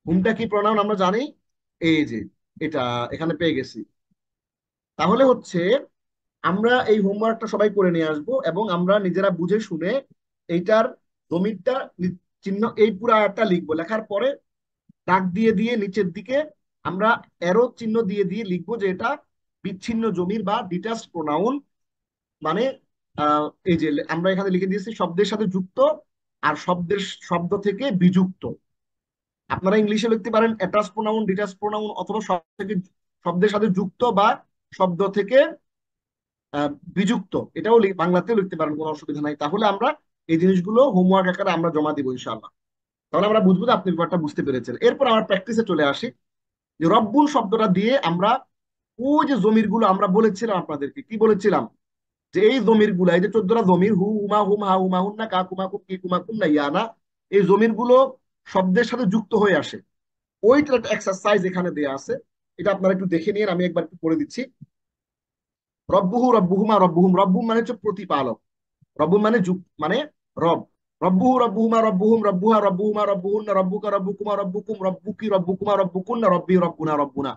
হুমটা কি প্রোনাউন আমরা জানি, এই যে এটা এখানে পেয়ে গেছি। তাহলে হচ্ছে আমরা এই হোমওয়ার্কটা সবাই করে নিয়ে আসব, এবং আমরা নিজেরা বুঝে শুনে এইটার জমিরটা চিহ্ন, এই পুরো আয়াতটা লিখবো, লেখার পরে দাগ দিয়ে দিয়ে নিচের দিকে আমরা অ্যারো চিহ্ন দিয়ে দিয়ে লিখবো যে এটা বিচ্ছিন্ন জমির বা ডিটাচ প্রোনাউন। মানে এই যে আমরা এখানে লিখে দিয়েছি শব্দের সাথে যুক্ত, আর শব্দ থেকে বিযুক্ত। আপনারা ইংলিশে লিখতে পারেন অ্যাটাচ প্রোনাউন, ডিটাচ প্রোনাউন, অথবা শব্দের সাথে যুক্ত বা শব্দ থেকে বিযুক্ত, এটাও বাংলাতেও লিখতে পারেন, কোনো অসুবিধা নাই। তাহলে আমরা এই জিনিসগুলো হোমওয়ার্ক আকারে আমরা জমা দিব ইনশাআল্লাহ। তাহলে আমরা বুঝবো যে আপনি ব্যাপারটা বুঝতে পেরেছেন। এরপর আমরা প্র্যাকটিসে চলে আসি, যে রব্বুল শব্দটা দিয়ে আমরা ওই যে জমির গুলো আমরা বলেছিলাম আপনাদেরকে, কি বলেছিলাম, যে এই জমির গুলা, এই যে 14টা জমির, হু হুমা হুম হা হুমা হুন্না কা কুমা কুম কি কুমা কুন্না ইয়ানা, এই জমির গুলো শব্দের সাথে যুক্ত হয়ে আসে। ওইটার একটা এক্সারসাইজ এখানে দেয়া আছে, এটা আপনারা একটু দেখে নিন, আমি একবার একটু করে দিচ্ছি। রব্বুহু রব্বুহুমা রব্বুহুম, রব্বুম মানে হচ্ছে প্রতিপালক, রব্বুম মানে মানে রব। রব্বুহু রব্বুহুমা রব্বুহুম রব্বুহা রব্বুহুমা রব্বুহুন্না রব্বুকা রব্বুকুমা রব্বুকুম রব্বুকি রব্বুকুমা রব্বুকুন্না রব্বি রব্বুনা রব্বুনা।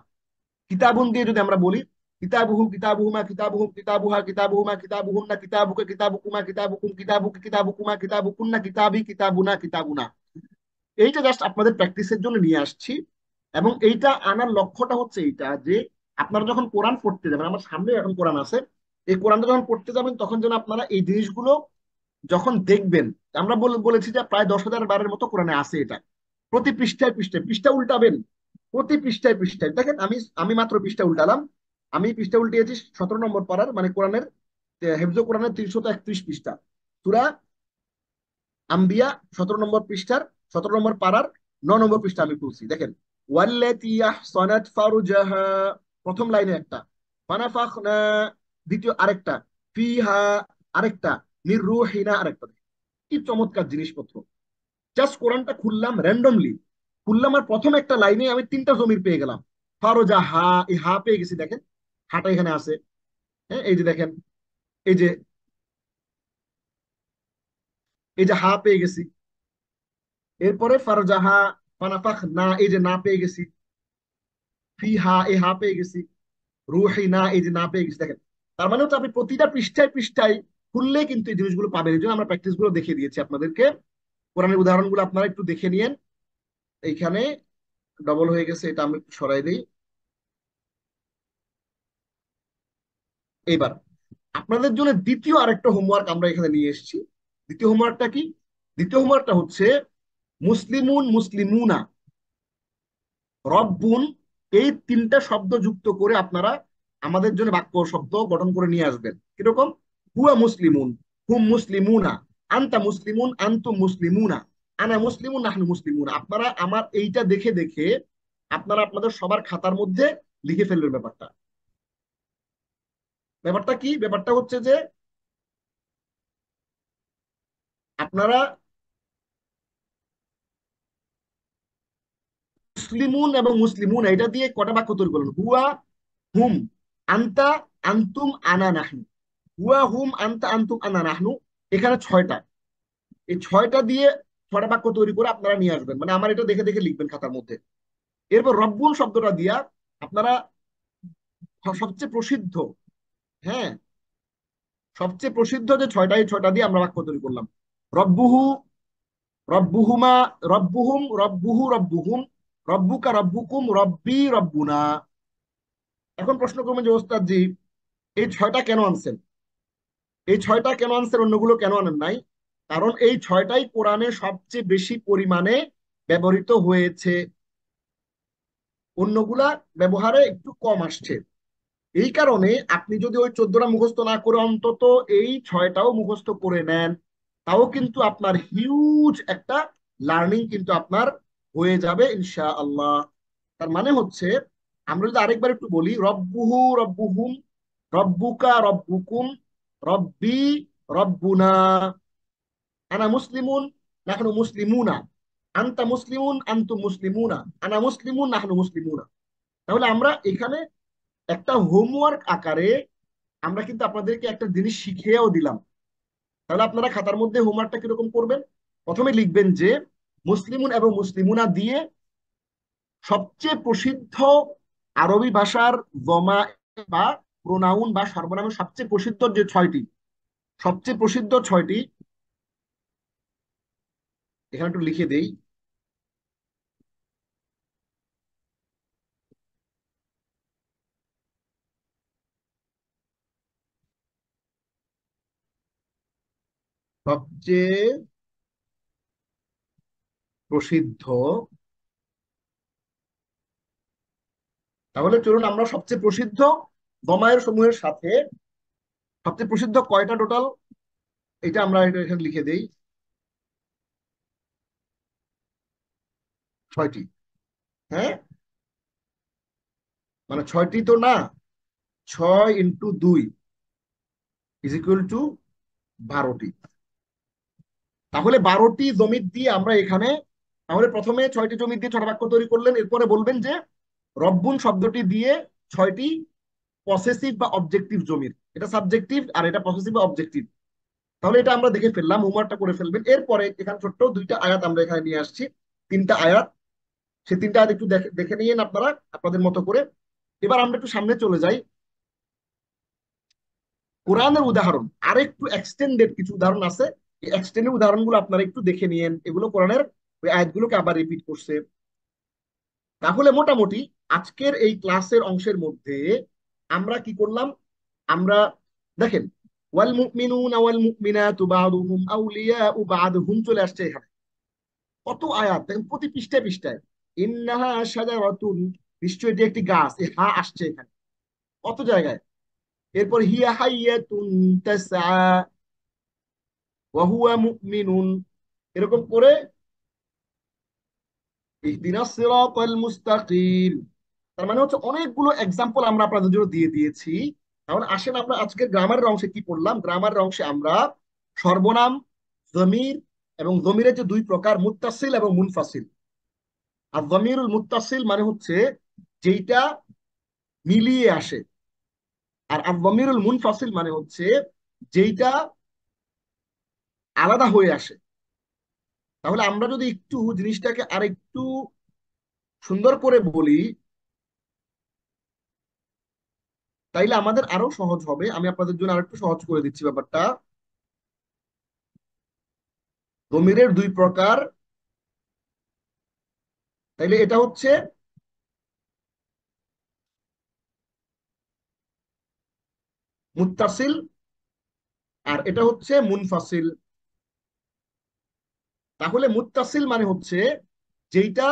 কিতাবুন দিয়ে যদি আমরা বলি, কিতাবুহু কিতাবুহুমা কিতাবুহুম কিতাবুহা কিতাবুহুমা কিতাবুহুন্না কিতাবুকা কিতাবুকুমা কিতাবুকুম কিতাবুকি কিতাবুকুমা কিতাবুকুন্না কিতাবি কিতাবুনা কিতাবুনা। এইটা জাস্ট আপনাদের প্র্যাকটিসের জন্য নিয়ে আসছি। এবং এইটা আনার লক্ষ্যটা হচ্ছে এইটা, যে আপনারা যখন কোরআন পড়তে যাবেন, আমার সামনে এখন কোরআন আছে, এই কোরআনটা যখন পড়তে যাবেন তখন যেন আপনারা এই জিনিসগুলো যখন দেখবেন, আমরা বলেছি যে প্রায় 10,000 বারের মতো কোরআনে আছে এটা। প্রতি পৃষ্ঠায় পৃষ্ঠায় পৃষ্ঠা উল্টাবেন, প্রতি পৃষ্ঠায় পৃষ্ঠায় দেখেন, আমি আমি মাত্র পৃষ্ঠা উল্টালাম। আমি পৃষ্ঠা উল্টিয়েছি 17 নম্বর পারার, মানে কোরআনের হেফজ কোরআনের 331 পৃষ্ঠা, সূরা আম্বিয়া 17 নম্বর পৃষ্ঠার, 17 নম্বর পারার 9 নম্বর পৃষ্ঠা আমি খুলছি। দেখেন, ওয়াল্লাতি আহসানাত ফারুজাহা, প্রথম লাইনে একটা, ফানাফাখনা দ্বিতীয় আরেকটা, ফিহা আরেকটা, মির রুহিনা আরেকটা। কি চমৎকার জিনিসপত্র! জাস্ট কোরআনটা খুললাম র্যান্ডমলি, খুললাম আর প্রথম একটা লাইনে আমি 3টা জমির পেয়ে গেলাম। ফারোজা হা, এই হা পেয়ে গেছি, দেখেন হাটা এখানে আছে। হ্যাঁ, এই যে দেখেন, এই যে হা পেয়ে গেছি। এরপরে ফারজাহা, ফানাফাখ না, এই যে না পেয়ে গেছি। ফি হা, এই হা পেয়ে গেছি। রুহি না, এই যে না পেয়ে গেছি। দেখেন, তার মানে হচ্ছে আপনি প্রতিটা পৃষ্ঠায় পৃষ্ঠায় খুললে কিন্তু এই জিনিসগুলো পাবেন। এই জন্য আমরা প্র্যাকটিস গুলো দেখিয়ে দিয়েছি আপনাদেরকে। কোরআনের উদাহরণগুলো আপনারা একটু দেখে নিয়েন এইখানে। ডবল হয়ে গেছে, এটা আমি একটু সরাই দিই। এইবার আপনাদের জন্য দ্বিতীয় আরেকটা হোমওয়ার্ক আমরা এখানে নিয়ে এসেছি। দ্বিতীয় হোমওয়ার্কটা কি? দ্বিতীয় হোমওয়ার্কটা হচ্ছে মুসলিমুন, মুসলিমুনা, রব্বুন, এই তিনটা শব্দ যুক্ত করে আপনারা আমাদের জন্য বাক্য শব্দ গঠন করে নিয়ে আসবেন। কিরকম? হুয়া মুসলিমুন, হুম মুসলিমুনা, আনতা মুসলিমুন, আনতুম মুসলিমুনা, আনা মুসলিমুন, নাহনু মুসলিমুনা। আপনারা আমার এইটা দেখে দেখে আপনারা আপনাদের সবার খাতার মধ্যে লিখে ফেলবেন ব্যাপারটা। ব্যাপারটা কি? ব্যাপারটা হচ্ছে যে আপনারা মুসলিমুন এবং মুসলিমুন এটা দিয়ে কটা বাক্য তৈরি করলেন? হুয়া, হুম, আনতা, আনতুম, আনা, নাহনু। হুয়া, হুম, আনতা, আনতুম, আনা, নাহনু, এখানে ছয়টা। এই ছয়টা দিয়ে ছয়টা বাক্য তৈরি করে আপনারা নিয়ে আসবেন, মানে আমার এটা দেখে দেখে লিখবেন খাতার মধ্যে। এরপর রব্বুল শব্দটা দিয়া আপনারা সবচেয়ে প্রসিদ্ধ, হ্যাঁ, সবচেয়ে প্রসিদ্ধ যে ছয়টা, এই ছয়টা দিয়ে আমরা বাক্য তৈরি করলাম। রব্বুহু, রব্বুহুমা, রব্বুহুম, রব্বুহু, রব্বুহুম, রব্বুকা, রব্বুকুম, রব্বি, রব্বুনা। এখন প্রশ্ন করবেন যে ওস্তাদ জি, এই ছয়টা কেন আনছেন? এই ছয়টা কেন আনছেন, অন্যগুলো কেন আনেন নাই? কারণ এই ছয়টাই কোরআনে সবচেয়ে বেশি পরিমাণে ব্যবহৃত হয়েছে, অন্যগুলা ব্যবহারে একটু কম আসছে। এই কারণে আপনি যদি ওই 14টা মুখস্থ না করে অন্তত এই ছয়টাও মুখস্থ করে নেন, তাও কিন্তু আপনার হিউজ একটা লার্নিং কিন্তু আপনার হয়ে যাবে ইনশা আল্লাহ। তার মানে হচ্ছে, আমরা যদি আরেকবার একটু বলি, রব্বুহু, রব্বুহুম, রব্বুকা, রব্বুকুম, রব্বি, রব্বুনা, আনা মুসলিমুন, নাহনু মুসলিমুনা, আনতা মুসলিমুন, আনতুম মুসলিমুনা, আনা মুসলিমুন, নাহনু মুসলিমুনা। তাহলে আমরা এখানে একটা হোমওয়ার্ক আকারে আমরা কিন্তু আপনাদেরকে একটা জিনিস শিখিয়েও দিলাম। তাহলে আপনারা খাতার মধ্যে হোমওয়ার্কটা কিরকম করবেন? প্রথমে লিখবেন যে মুসলিমুন এবং মুসলিমুনা দিয়ে সবচেয়ে প্রসিদ্ধ আরবি ভাষার জমা বা প্রোনাউন বা সর্বনামের সবচেয়ে প্রসিদ্ধ যে ছয়টি, সবচেয়ে প্রসিদ্ধ ছয়টি, এখানে একটু লিখে দেই। সবচেয়ে প্রসিদ্ধ, তাহলে চলুন আমরা সবচেয়ে প্রসিদ্ধ দমায়ের সমূহের সাথে সবচেয়ে প্রসিদ্ধ কয়টা টোটাল, এটা আমরা এখানে লিখে দেই। ছয়টি। হ্যাঁ, মানে ছয়টি তো না, 6 × 2 ইজ ইকুয়াল টু 12টি। তাহলে 12টি জমির দিয়ে আমরা এখানে, তাহলে প্রথমে 6টি জমির দিয়ে ছটা বাক্য তৈরি করলেন, এরপরে বলবেন যে রব্বুন শব্দটি দিয়ে 6টি পসেসিভ বা অবজেক্টিভ জমির, এটা সাবজেক্টিভ আর এটা পসেসিভ বা অবজেক্টিভ। তাহলে এটা আমরা দেখে ফেললাম, হোমওয়ার্কটা করে ফেলবেন। এরপরে এখানে ছোট্ট দুইটা আয়াত আমরা এখানে নিয়ে আসছি, তিনটা আয়াত। সেই তিনটা আয়াত একটু দেখে দেখে নিয়েন আপনারা আপনাদের মতো করে। এবার আমরা একটু সামনে চলে যাই। কোরআনের উদাহরণ আরেকটু এক্সটেন্ডেড কিছু উদাহরণ আছে, এই এক্সটেন্ডেড উদাহরণগুলো আপনারা একটু দেখে নিয়েন, এগুলো কোরআনের ওই আয়াতগুলোকে আবার রিপিট করছে। তাহলে মোটামুটি আজকের এই ক্লাসের অংশের মধ্যে আমরা কি করলাম? আমরা দেখেন, ওয়াল মুমিনুনা ওয়াল মুমিনাতু বা'দুহুম আউলিয়াউ বা'দ, হুম চলে আসছে এখানে। কত আয়াত দেখেন, প্রতি পৃষ্ঠায় পৃষ্ঠায়। ইন্নাহা শাজারাতুন, নিশ্চয়ই এটি একটি গাছ, এই হা আসছে এখানে কত জায়গায়। এরপর হিয়া হাইয়াতুন তাসআ ওয়া হুয়া মুমিনুন, এরকম করে ইহদিনাস সিরাতাল মুস্তাকিম। তার মানে হচ্ছে অনেকগুলো এক্সাম্পল আমরা আপনাদের জন্য দিয়ে দিয়েছি। তাহলে আসেন আমরা আজকে গ্রামারের অংশে কি পড়লাম। গ্রামারের অংশে আমরা সর্বনাম, জমির এবং জমিরের যে দুই প্রকার, মুত্তাসিল এবং মুনফাসিল। আর জমিরুল মুত্তাসিল মানে হচ্ছে যেইটা মিলিয়ে আসে, আর জমিরুল মুনফাসিল মানে হচ্ছে যেইটা আলাদা হয়ে আসে। তাহলে আমরা যদি একটু জিনিসটাকে আরেকটু সুন্দর করে বলি, তাইলে আমাদের আরো সহজ হবে। আমি আপনাদের জন্য আরেকটু সহজ করে দিচ্ছি ব্যাপারটা। জমিরের দুই প্রকার, তাইলে এটা হচ্ছে মুত্তাসিল, আর এটা হচ্ছে মুনফাসিল। তাহলে মুত্তাসিল মানে হচ্ছে যেইটা,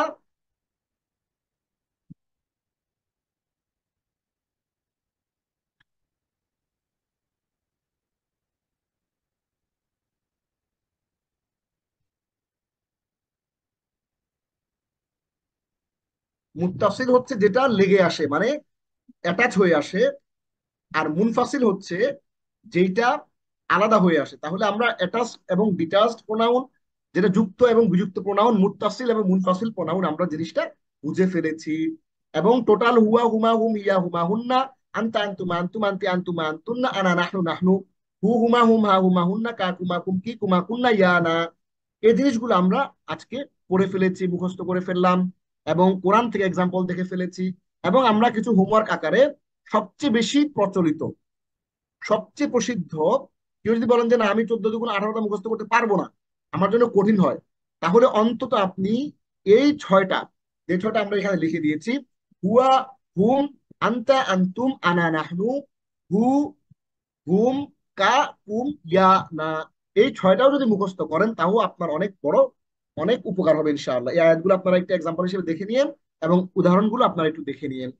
মুত্তাসিল হচ্ছে যেটা লেগে আসে মানে অ্যাটাচ হয়ে আসে, আর মুনফাসিল হচ্ছে যেইটা আলাদা হয়ে আসে। তাহলে আমরা অ্যাটাচ এবং ডিটাচড প্রোনাউন, যেটা যুক্ত এবং বিযুক্ত প্রোনাউন, মুত্তাসিল এবং মুনফাসিল প্রোনাউন, আমরা জিনিসটা বুঝে ফেলেছি। এবং টোটাল হুয়া হুমা হুম ইয়া হুমা হুন্না, আনতা আনতুমা আনতুম আনতি আনতুমা আনতুন্না, আনা নাহনু নাহনু, হু হুমা হুম হা হুমা হুন্না, কা কুমা কুম কি কুমা কুন্না ইয়া না, এই জিনিসগুলো আমরা আজকে পড়ে ফেলেছি, মুখস্থ করে ফেললাম, এবং কোরআন থেকে এক্সাম্পল দেখে ফেলেছি। এবং আমরা কিছু হোমওয়ার্ক আকারে সবচেয়ে বেশি প্রচলিত, সবচেয়ে প্রসিদ্ধ, কেউ যদি বলেন যে না আমি 14 দুগুণ 18টা মুখস্থ করতে পারবো না, আমার জন্য কঠিন হয়, তাহলে অন্তত আপনি এই ছয়টা, যে ছয়টা আমরা এখানে লিখে দিয়েছি, হুয়া, হুম, আনতা আনতুম, আনা নাহনু, হু, হুম, কা, কুম, ইয়া, না, এই ছয়টাও যদি মুখস্থ করেন তাও আপনার অনেক বড়, অনেক উপকার হবে ইনশাআল্লাহ। এই আয়াতগুলো আপনারা একটা এক্সাম্পল হিসেবে দেখে নিয়েন, এবং উদাহরণগুলো আপনারা একটু দেখে নিয়েন।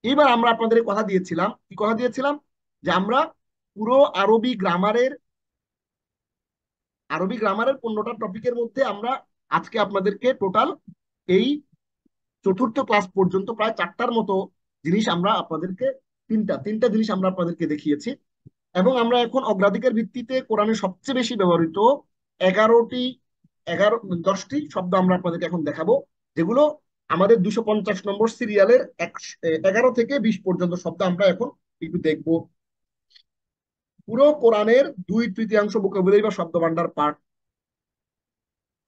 এবার আমরা আপনাদের কথা দিয়েছিলাম, কি কথা দিয়েছিলাম, যে আমরা পুরো আরবি গ্রামারের 15টা টপিকের মধ্যে আমরা আজকে আপনাদেরকে টোটাল এই চতুর্থ ক্লাস পর্যন্ত প্রায় 4টার মতো জিনিস আমরা আপনাদেরকে, তিনটা তিনটা জিনিস আমরা আপনাদেরকে দেখিয়েছি। এবং আমরা এখন অগ্রাধিকার ভিত্তিতে কোরআনের সবচেয়ে বেশি ব্যবহৃত 11টি, 10টি শব্দ আমরা আপনাদেরকে এখন দেখাবো, যেগুলো আমাদের 250 নম্বর সিরিয়ালের 11 থেকে 20 পর্যন্ত শব্দ আমরা এখন একটু দেখবো। পুরো কোরআনের 2/3 ভোকাবুলারি বা শব্দ ভান্ডার পাঠ।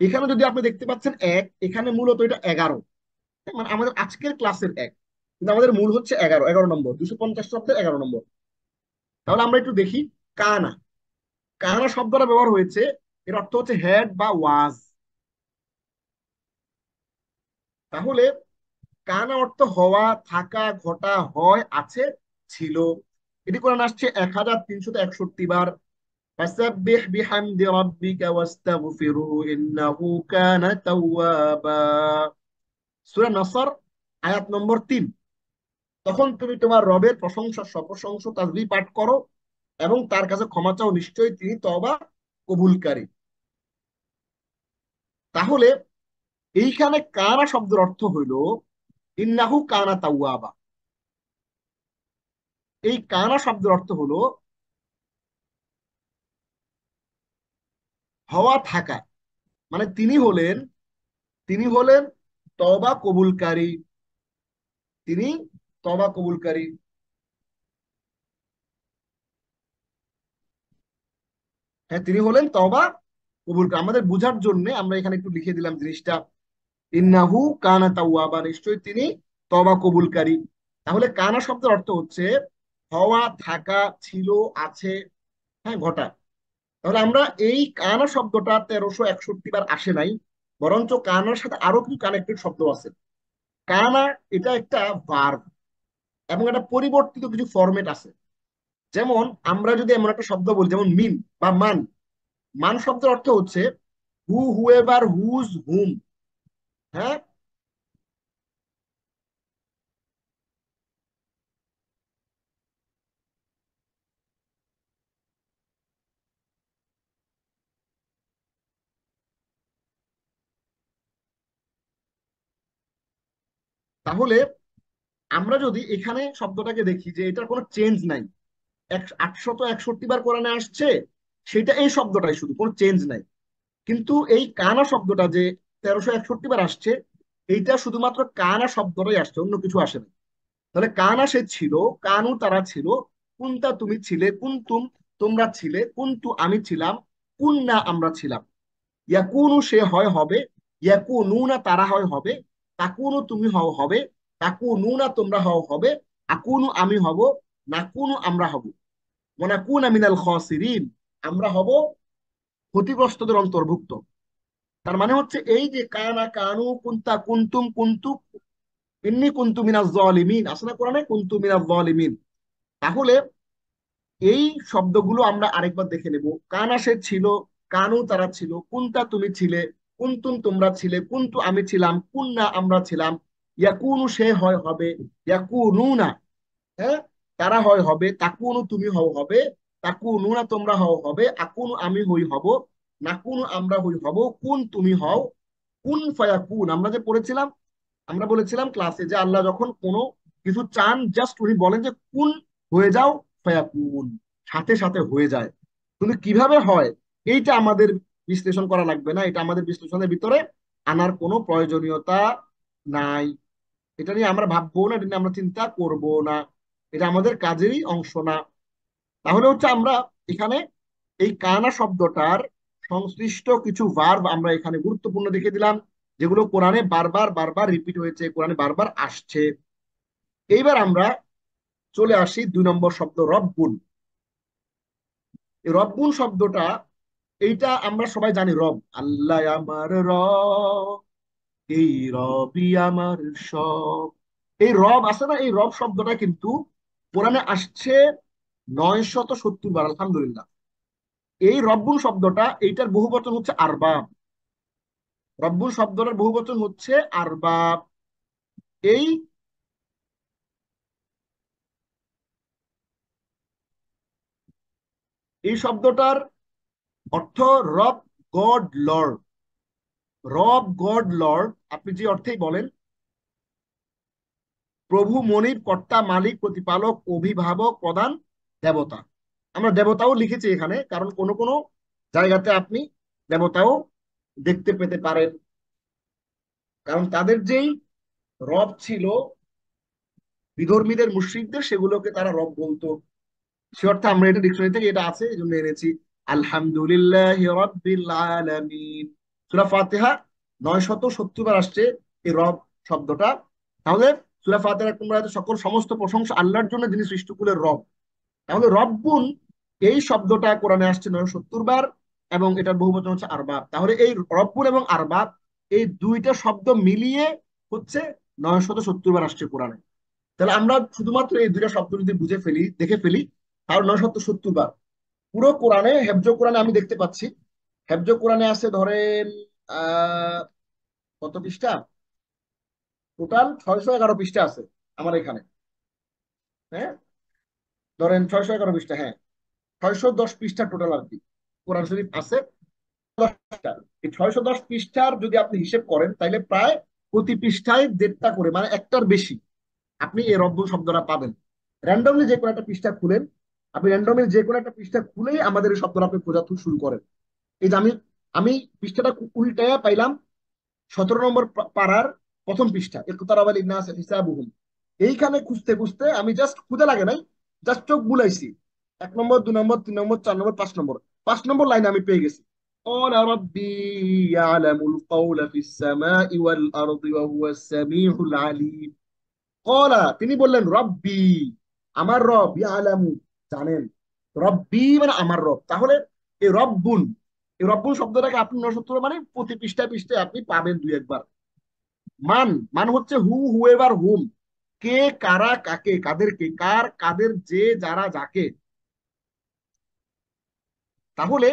এখানে যদি আপনি দেখতে পাচ্ছেন এক, এখানে মূলত এটা 11, মানে আমাদের আজকের ক্লাসের এক, কিন্তু আমাদের মূল হচ্ছে 11 নম্বর, 250 শব্দের 11 নম্বর। তাহলে আমরা একটু দেখি। কানা, কানা শব্দটা ব্যবহার হয়েছে, এর অর্থ হচ্ছে হ্যাড বা ওয়াজ। তাহলে কানা অর্থ হওয়া, থাকা, ঘটা, হয়, আছে, ছিল। এটি কোরআন আসছে 1361 বার। ফাসাব্বিহ বিহামদি রাব্বিকা ওয়াস্তাগফিরহু ইন্নাহু কানা তাওয়াবা। সূরা নসর আয়াত নম্বর 3। তখন তুমি তোমার রবের প্রশংসা, সপ্রশংসা, তাসবিহ পাঠ করো এবং তার কাছে ক্ষমা চাও, নিশ্চয়ই তিনি তওবা কবুলকারী। তাহলে এইখানে কানা শব্দের অর্থ হইল ইন্নাহু কানা তাওয়াবা। এই কানা শব্দের অর্থ হলো হওয়া, থাকা, মানে তিনি হলেন তওবা কবুলকারী, তিনি তওবা কবুলকারী। হ্যাঁ, তিনি হলেন তওবা কবুলকারী। আমাদের বুঝার জন্য আমরা এখানে একটু লিখে দিলাম জিনিসটা, ইন্নাহু কানা তাওয়াবা, নিশ্চয়ই তিনি তওবা কবুলকারী। তাহলে কানা শব্দের অর্থ হচ্ছে হওয়া, থাকা, ছিল, আছে, হ্যাঁ, ঘটা। তাহলে আমরা এই কানা শব্দটা 1361 বার আসে নাই, বরঞ্চ কানার সাথে আরো কিছু কানেক্টেড শব্দ আছে। কানা এটা একটা ভার্ব, এবং এটা পরিবর্তিত কিছু ফরম্যাট আছে। যেমন আমরা যদি এমন একটা শব্দ বলি, যেমন মিন বা মান। মান শব্দের অর্থ হচ্ছে হু, হুএভার, হুজ, হুম, হ্যাঁ। তাহলে আমরা যদি এখানে শব্দটাকে দেখি যে এটার কোনো চেঞ্জ নাই, 861 বার কোরআনে আসছে, সেটা এই শব্দটাই, শুধু কোনো চেঞ্জ নাই। কিন্তু এই কানা শব্দটা যে 1361 বার আসছে, এইটা শুধুমাত্র কানা শব্দটাই আসছে, অন্য কিছু আসে না। তাহলে কানা সে ছিল, কানু তারা ছিল, কুন্তা তুমি ছিলে, কুন্তুম তোমরা ছিলে, কুন্তু আমি ছিলাম, কুন্না আমরা ছিলাম। ইয়াকুনু সে হয় হবে, ইয়াকুনুনা তারা হয় হবে, তাকুনু তুমি হও হবে, তাকুনুনা তোমরা হও হবে, আকুনু আমি হব, নাকুনু আমরা হব, ওয়ানাকুনা মিনাল খাসিরিন আমরা হব ক্ষতিগ্রস্তদের অন্তর্ভুক্ত। তার মানে হচ্ছে এই যে কানা কানু কুন্তা কুন্তুম কুন্তু ইন্নি কুন্তু মিনাজ জালিমিন, আছে না কোরআনে কুন্তু মিনাজ জালিমিন। তাহলে এই শব্দগুলো আমরা আরেকবার দেখে নেব। কানা সে ছিল, কানু তারা ছিল, কুন্তা তুমি ছিলে, কুন্তুম তোমরা ছিলে, কুন্তু আমি ছিলাম, কুন্না আমরা ছিলাম, ইয়াকুনু সে হয় হবে, ইয়াকুনুনা হ্যাঁ তারা হয় হবে, তাকুনু তুমি হও হবে, তাকুনুনা তোমরা হও হবে, আকুনু আমি হই হব, নাকুনু আমরা হই হব, কুন তুমি হও, কুন ফায়াকুন। আমরা যে পড়েছিলাম, আমরা বলেছিলাম ক্লাসে যে আল্লাহ যখন কোনো কিছু চান জাস্ট উনি বলেন যে কুন হয়ে যাও, ফায়াকুন, সাথে সাথে হয়ে যায়। কিন্তু কিভাবে হয় এইটা আমাদের বিশ্লেষণ করা লাগবে না, এটা আমাদের বিশ্লেষণের ভিতরে আনার কোনো প্রয়োজনীয়তা নাই। এটা নিয়ে আমরা ভাববো না, এটা নিয়ে আমরা চিন্তা করব না, এটা আমাদের কাজেরই অংশ না। তাহলে হচ্ছে আমরা এখানে এই কানা শব্দটার সংশ্লিষ্ট কিছু ভার্ব আমরা এখানে গুরুত্বপূর্ণ দেখে দিলাম, যেগুলো কোরআনে বারবার বারবার রিপিট হয়েছে, কোরআনে বারবার আসছে। এইবার আমরা চলে আসি 2 নম্বর শব্দ রব্বুন। এই রব্বুন শব্দটা, এইটা আমরা সবাই জানি, রব আল্লাহ আমার রব, এই রবই আমার সব। এই রব আছে না, এই রব শব্দটা কিন্তু কোরআনে আসছে 970 বার, আলহামদুলিল্লাহ। এই রব্বুল শব্দটা, এইটার বহুবচন হচ্ছে আরবাব। রব্বুল শব্দটার বহুবচন হচ্ছে আরবাব। এই এই শব্দটার অর্থ রব, গড, লর্ড। রব, গড, লর্ড, আপনি যে অর্থেই বলেন, প্রভু, মনিব, কর্তা, মালিক, প্রতিপালক, অভিভাবক, প্রধান, দেবতা। আমরা দেবতাও লিখেছি এখানে, কারণ কোন কোন জায়গাতে আপনি দেবতাও দেখতে পেতে পারেন, কারণ তাদের যেই রব ছিল বিধর্মীদের, মুশরিকদের, সেগুলোকে তারা রব বলতো। সে অর্থে আমরা এটা ডিকশনারি থেকে এটা আছে, এই জন্য এনেছি। আলহামদুলিল্লাহ রাব্বিল আলামিন, সূরা ফাতিহা 970 বার আসছে এই রব শব্দটা। তাহলে সূরা ফাতিহার 1 নম্বর আয়াতে সকল সমস্ত প্রশংসা আল্লাহর জন্য, যিনি সৃষ্টিকুলের রব। তাহলে রব্বুন এই শব্দটা কোরআনে আসছে 970 বার, এবং এটার বহুবচন হচ্ছে আরবাব। তাহলে এই রব্বুন এবং আরবাব, এই দুইটা শব্দ মিলিয়ে হচ্ছে 970 বার আসছে কোরআনে। তাহলে আমরা শুধুমাত্র এই দুইটা শব্দ যদি বুঝে ফেলি, দেখে ফেলি, তাহলে 970 বার পুরো কোরআনে, হেফজ কোরআনে আমি দেখতে পাচ্ছি। হেফজ কোরআনে আছে ধরেন আহ কত পৃষ্ঠা, টোটাল 611 পৃষ্ঠা আছে আমার এখানে। হ্যাঁ, ধরেন 611 পৃষ্ঠা, হ্যাঁ 610 পৃষ্ঠা টোটাল আর কি কোরআন শরীফ আছে। এই 610 পৃষ্ঠার যদি আপনি হিসেব করেন, তাহলে প্রায় প্রতি পৃষ্ঠায় 1.5টা করে, মানে একটার বেশি আপনি এই রব্বুল শব্দটা পাবেন। র্যান্ডমলি যে কোনো একটা পৃষ্ঠা খুলেন, আপনি র্যান্ডমলি যে কোনো একটা পৃষ্ঠা খুলেই আমাদের এই শব্দটা আপনি খোঁজা শুরু করেন। এই যে আমি আমি পৃষ্ঠাটা উল্টায়া পাইলাম 17 নম্বর পাড়ার প্রথম পৃষ্ঠা, ইকতারাব লিন-নাস হিসাবুহুম। এইখানে খুঁজতে খুঁজতে আমি জাস্ট খুঁজে লাগে নাই, জাস্ট চোখ বুলাইছি, 1 নম্বর, 2 নম্বর, 3 নম্বর, 4 নম্বর, 5 নম্বর, 5 নম্বর লাইনে আমি পেয়ে গেছি। قال ربي يعلم القول في السماء والأرض وهو السميع العليم। কলা তিনি বললেন, রব্বি আমার রব, ইয়ালামু জানেন, রব্বি মানে আমার রব। তাহলে এই রব্বুন, এই রব্বুন শব্দটাকে আপনি 970 মানে প্রতি পৃষ্ঠায় পৃষ্ঠায় আপনি পাবেন 2-1 বার। মান, মান হচ্ছে হু, হুএভার, হুম, কে, কারা, কাকে, কাদেরকে, কার, কাদের, যে, যারা, যাকে। তাহলে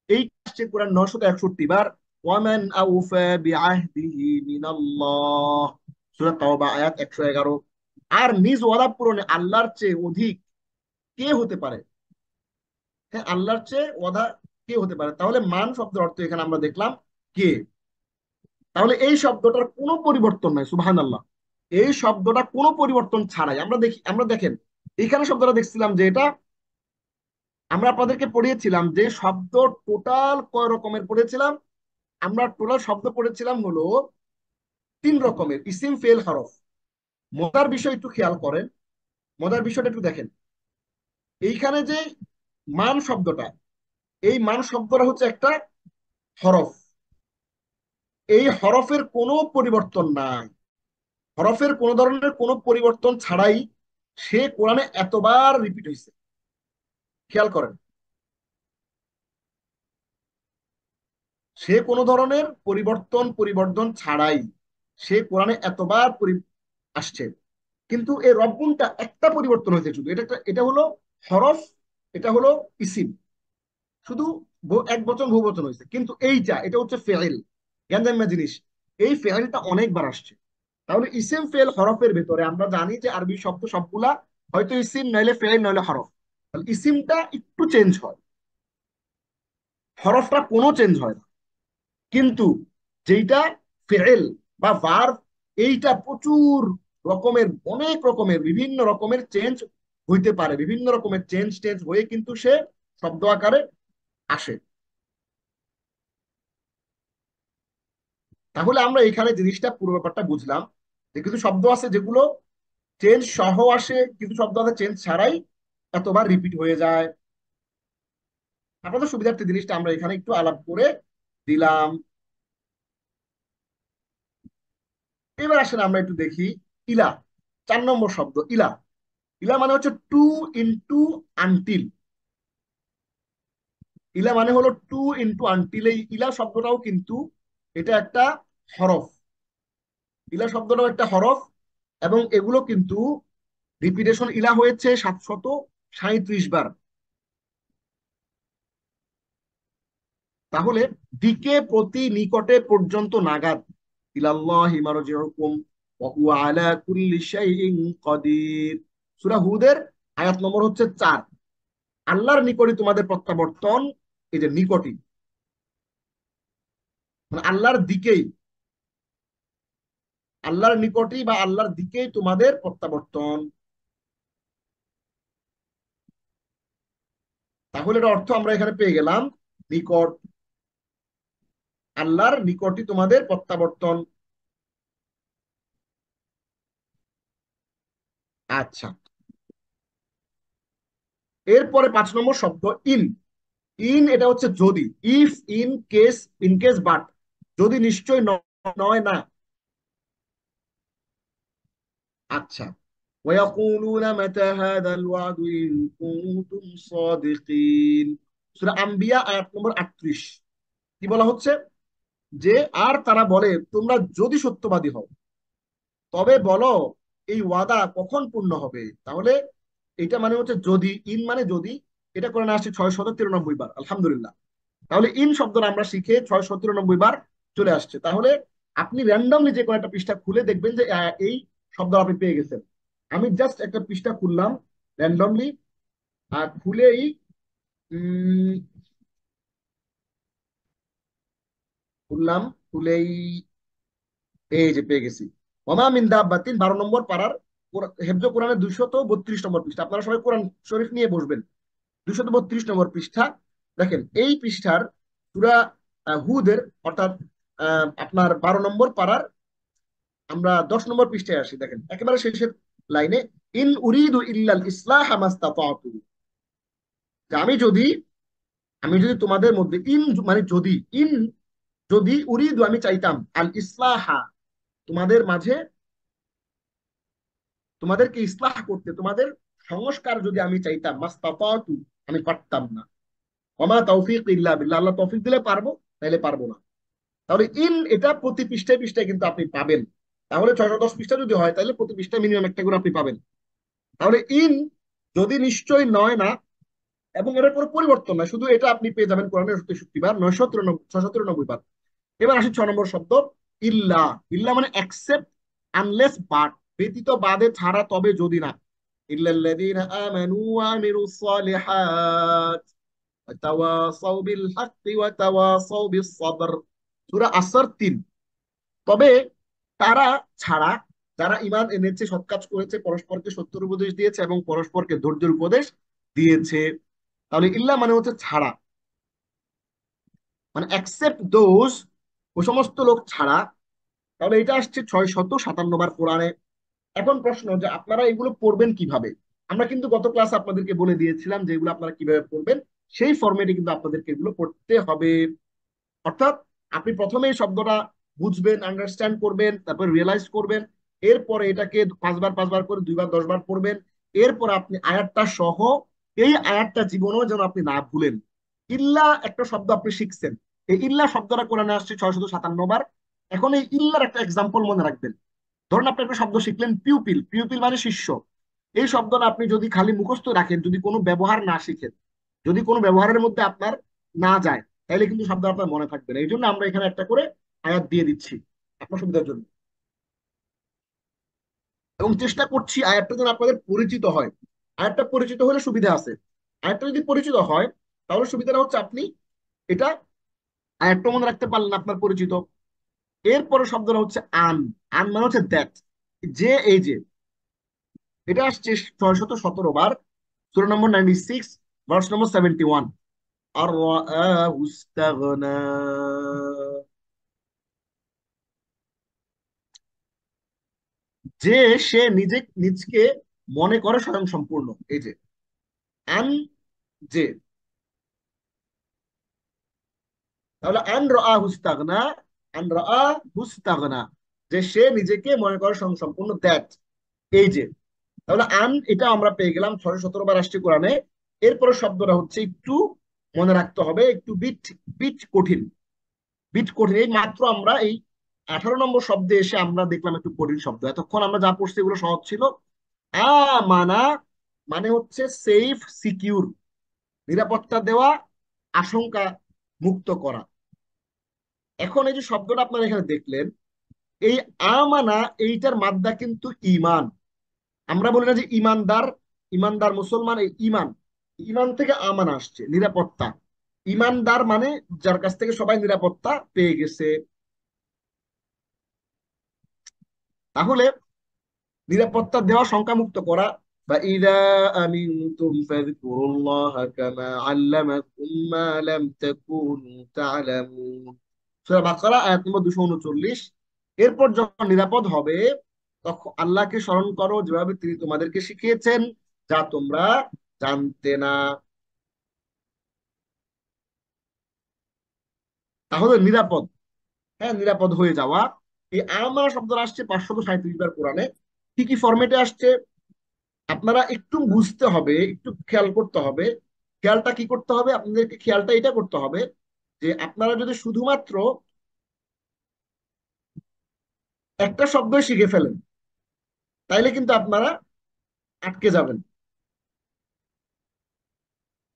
এই আসছে কোরআন 961 বার। ওয়ামান আউফা বিআহদিহি মিনাল্লাহ, সূরা তাওবা আয়াত 111। আর নিজ ওয়াদা পূরণে আল্লাহর চেয়ে অধিক কে হতে পারে? হ্যাঁ, আল্লাহর চেয়ে ওয়াদা কে হতে পারে? তাহলে মান শব্দের অর্থ এখানে আমরা দেখলাম কে। তাহলে এই শব্দটার কোনো পরিবর্তন নাই, সুবহানাল্লাহ। এই শব্দটা কোনো পরিবর্তন ছাড়াই আমরা দেখি, আমরা দেখেন এখানে শব্দটা দেখছিলাম যে এটা আমরা আপনাদেরকে পড়িয়েছিলাম যে শব্দ টোটাল কয় রকমের পড়েছিলাম। আমরা টোটাল শব্দ পড়েছিলাম হলো 3 রকমের, ইসিম, ফেল, হরফ। মজার বিষয় একটু খেয়াল করেন, মজার বিষয়টা একটু দেখেন। এইখানে যে মান শব্দটা, এই মান শব্দটা হচ্ছে একটা হরফ। এই হরফের কোনো পরিবর্তন নাই, হরফের কোন ধরনের কোনো পরিবর্তন ছাড়াই সে কোরআনে এতবার রিপিট হয়েছে, খেয়াল করেন। সে কোনো ধরনের পরিবর্ধন ছাড়াই সে কোরআনে এতবার আসছে, কিন্তু এই রব্বুনটা একটা পরিবর্তন হয়েছে শুধু, এটা হলো হরফ, এটা হলো ইসিম, শুধু এক বচন বহু বচন হয়েছে, কিন্তু এটা হচ্ছে ফেইল, জ্ঞানজাম্য জিনিস। এই ফেইলটা অনেকবার আসছে। তাহলে ইসিম ফেল হরফের ভেতরে আমরা জানি যে আরবি শব্দ সবগুলা হয়তো ইসিম নইলে ফেল নইলে হরফ। তাহলে ইসিমটা একটু চেঞ্জ হয়, হরফটা কোনো চেঞ্জ হয় না। কিন্তু যেইটা ফেল বা ভার্ব, এইটা প্রচুর রকমের, অনেক রকমের বিভিন্ন রকমের চেঞ্জ হইতে পারে, বিভিন্ন রকমের চেঞ্জ টেঞ্জ হয়ে কিন্তু সে শব্দ আকারে আসে। তাহলে আমরা এখানে জিনিসটা পুরো ব্যাপারটা বুঝলাম যে কিছু শব্দ আছে যেগুলো চেঞ্জ সহ আসে, কিছু শব্দ আছে চেঞ্জ ছাড়াই এতবার রিপিট হয়ে যায়। আপনাদের সুবিধার্থে জিনিসটা আমরা এখানে একটু আলাপ করে দিলাম। এবার আসেন আমরা একটু দেখি ইলা, 4 নম্বর শব্দ ইলা। ইলা মানে হচ্ছে টু ইনটু আনটিল। ইলা মানে হলো টু ইনটু আনটিল। এই ইলা শব্দটাও কিন্তু এটা একটা হরফ, ইলা শব্দটাও একটা হরফ, এবং এগুলো কিন্তু রিপিটেশন ইলা হয়েছে 737 বার। তাহলে দিকে প্রতি নিকটে পর্যন্ত নাগাদ, ইলাল্লাহি মারজিউকুম ওয়া হুয়া আলা কুল্লি শাইইন কাদির। সূরা হুদের আয়াত নম্বর হচ্ছে 4। আল্লাহর নিকটই তোমাদের প্রত্যাবর্তন, এই যে নিকটই মানে আল্লাহর দিকেই, আল্লাহর নিকটই বা আল্লাহর দিকেই তোমাদের প্রত্যাবর্তন। তাহলে এর অর্থ আমরা এখানে পেয়ে গেলাম নিকট, আল্লাহর নিকটই তোমাদের প্রত্যাবর্তন। আচ্ছা, এরপরে 5 নম্বর শব্দ ইন। ইন এটা হচ্ছে যদি, if, in case, in case but, যদি নিশ্চয় নয় না। আচ্ছা, ওয়ায়াকুলুনা মাতা হাযাল ওয়াদু ইন কুনতুম সাদিকিন। সূরা আম্বিয়া আয়াত নম্বর 38। কি বলা হচ্ছে যে আর তারা বলে তোমরা যদি সত্যবাদী হও তবে বলো এই ওয়াদা কখন পূর্ণ হবে। তাহলে এটা মানে হচ্ছে যদি, ইন মানে যদি, এটা কোরআনে আসছে 693 বার, আলহামদুলিল্লাহ। তাহলে ইন শব্দটা আমরা শিখে 693 বার চলে আসছে। তাহলে আপনি র্যান্ডমলি যে কোনো একটা পৃষ্ঠা খুলে দেখবেন যে এই শব্দ আপনি পেয়ে গেছেন। আমি জাস্ট একটা পৃষ্ঠা খুললাম র্যান্ডমলি, আর খুলেই উম, খুললাম, খুলেই এই যে পেয়ে গেছি ওমা মিন দাব্বাতিন, 12 নম্বর পারার হেফজ কোরআনের 232 নম্বর পৃষ্ঠা। আপনারা সবাই কোরআন শরীফ নিয়ে বসবেন। 232 নম্বর পৃষ্ঠা দেখেন, এই পৃষ্ঠার সূরা হুদের অর্থাৎ আপনার 12 নম্বর পারার আমরা 10 নম্বর পৃষ্ঠায় আসি। দেখেন একেবারে শেষের লাইনে, ইন উরিদু ইল্লাল ইসলাহ মাস্তাতাতু, যে আমি যদি তোমাদের মধ্যে, ইন মানে যদি, ইন যদি, উরিদু আমি চাইতাম, আল ইসলাহা তোমাদের মাঝে, তোমাদেরকে ইসলাহ করতে, তোমাদের সংস্কার যদি আমি চাইতাম, মাস্তাতাতু আমি পারতাম না। ওমা তৌফিক ইল্লা বিল্লাহ, আল্লাহ তৌফিক দিলে পারবো, তাইলে পারবো না। তাহলে ইন এটা প্রতি পৃষ্ঠায় পৃষ্ঠায় কিন্তু আপনি পাবেন। তাহলে 610 পৃষ্ঠা যদি হয় তাহলে প্রতি পৃষ্ঠায় মিনিমাম একটা করে আপনি পাবেন। তাহলে ইন যদি নিশ্চয় নয় না, এবং এর কোনো পরিবর্তন নাই, শুধু এটা আপনি পেয়ে যাবেন কোরআনের 63 বার, 993 693 বার। এবার আসি 6 নম্বর শব্দ ইল্লা। ইল্লা মানে অ্যাকসেপ্ট, আনলেস বাট, ব্যতীত বাদে ছাড়া তবে যদি না। ইল্লাল্লাযীনা আমানু ওয়া আমিলুস সালিহাত ওয়া তাওয়াসাউ বিল হাক্কি ওয়া তাওয়াসাউ বিস সাবর। সূরা আসর 3। তবে তারা ছাড়া, যারা ঈমান এনেছে, সৎ কাজ করেছে, পরস্পরকে সত্যের উপদেশ দিয়েছে এবং পরস্পরকে ধৈর্যের উপদেশ দিয়েছে। তাহলে ইল্লা মানে হচ্ছে ছাড়া, মানে অ্যাকসেপ্ট দোজ, ও সমস্ত লোক ছাড়া। তাহলে এটা আসছে 657 বার কোরআনে। এখন প্রশ্ন যে আপনারা এগুলো পড়বেন কিভাবে। আমরা কিন্তু গত ক্লাস আপনাদেরকে বলে দিয়েছিলাম যে এগুলো আপনারা কিভাবে পড়বেন, সেই ফরম্যাটে কিন্তু আপনাদেরকে এগুলো পড়তে হবে। অর্থাৎ আপনি প্রথমে এই শব্দটা বুঝবেন, আন্ডারস্ট্যান্ড করবেন, তারপর রিয়েলাইজ করবেন, এরপরে এটাকে 5 বার 5 বার করে 2 বার 10 বার পড়বেন। এরপর আপনি আয়াতটা সহ, এই আয়াতটা জীবনেও যেন আপনি না ভুলেন। ইল্লা একটা শব্দ আপনি শিখছেন, এই ইল্লা শব্দটা কোরআনে আসছে 657 বার। এখন এই ইল্লার একটা এক্সাম্পল মনে রাখবেন। ধরুন আপনি একটা শব্দ শিখলেন পিউপিল, পিউপিল মানে শিষ্য। এই শব্দটা আপনি যদি খালি মুখস্থ রাখেন, যদি কোনো ব্যবহার না শিখেন, যদি কোনো ব্যবহারের মধ্যে আপনার না যায়, তাহলে কিন্তু শব্দ আপনার মনে থাকবে না। এই জন্য আমরা এখানে একটা করে আয়াত দিয়ে দিচ্ছি আপনার সুবিধার জন্য, এবং চেষ্টা করছি আয়াতটা যেন আপনাদের পরিচিত হয়। আয়াতটা পরিচিত হলে সুবিধা আছে। আয়াতটা যদি পরিচিত হয়, তাহলে সুবিধাটা হচ্ছে আপনি এটা আয়াতটা মনে রাখতে পারলেন, আপনার পরিচিত। এরপরে শব্দটা হচ্ছে আন। আন মানে হচ্ছে দ্যাট, যে, এই যে। এটা আসছে 617 বার, সূরা নম্বর 96, ভার্স নম্বর 71। আর রাআহু ইস্তাগনা, যে সে নিজে নিজকে মনে করে স্বয়ং সম্পূর্ণ। এই যে আন, যে, তাহলে আন রাআহু ইস্তাগনা, আন রাআহু ইস্তাগনা, যে সে নিজেকে মনে করে স্বয়ং সম্পূর্ণ, দ্যাট, এই যে। তাহলে আন এটা আমরা পেয়ে গেলাম, 617 বার আসছে কোরআনে। এরপরে শব্দটা হচ্ছে একটু মনে রাখতে হবে, একটু বিট বিট কঠিন, বিট কঠিন। এই মাত্র আমরা এই 18 নম্বর শব্দে এসে আমরা দেখলাম একটু কঠিন শব্দ। এতক্ষণ আমরা যা পড়ছি এগুলো সহজ ছিল। আমানা মানে হচ্ছে সেফ, সিকিউর, নিরাপত্তা দেওয়া, আশঙ্কা মুক্ত করা। এখন এই যে শব্দটা আপনারা এখানে দেখলেন, এই আমানা এইটার মাদ্দা কিন্তু ইমান। আমরা বলি না যে ইমানদার, ইমানদার মুসলমান, এই ইমান, ইমান থেকে আমান আসছে, নিরাপত্তা। ইমানদার মানে যার কাছ থেকে সবাই নিরাপত্তা পেয়ে গেছে। তাহলে নিরাপত্তা দেওয়া, শঙ্কামুক্ত করা। বা ইদা আমিনতুম ফাযকুরুল্লাহা কামা আল্লামাকুম মা লাম তাকুনু তা'লামুন, সূরা বাকারা আয়াত নম্বর 239। এরপর যখন নিরাপদ হবে, তখন আল্লাহকে স্মরণ করো যেভাবে তিনি তোমাদেরকে শিখিয়েছেন, যা তোমরা জানতে না। তাহলে নিরাপদ, হ্যাঁ, নিরাপদ হয়ে যাওয়া। এই আমানা শব্দটা আসছে 537 বার কোরআনে। কি কি ফরম্যাটে আসছে আপনারা একটু বুঝতে হবে, একটু খেয়াল করতে হবে। খেয়ালটা কি করতে হবে আপনাদেরকে? খেয়ালটা এটা করতে হবে যে আপনারা যদি শুধুমাত্র একটা শব্দ শিখে ফেলেন, তাইলে কিন্তু আপনারা আটকে যাবেন।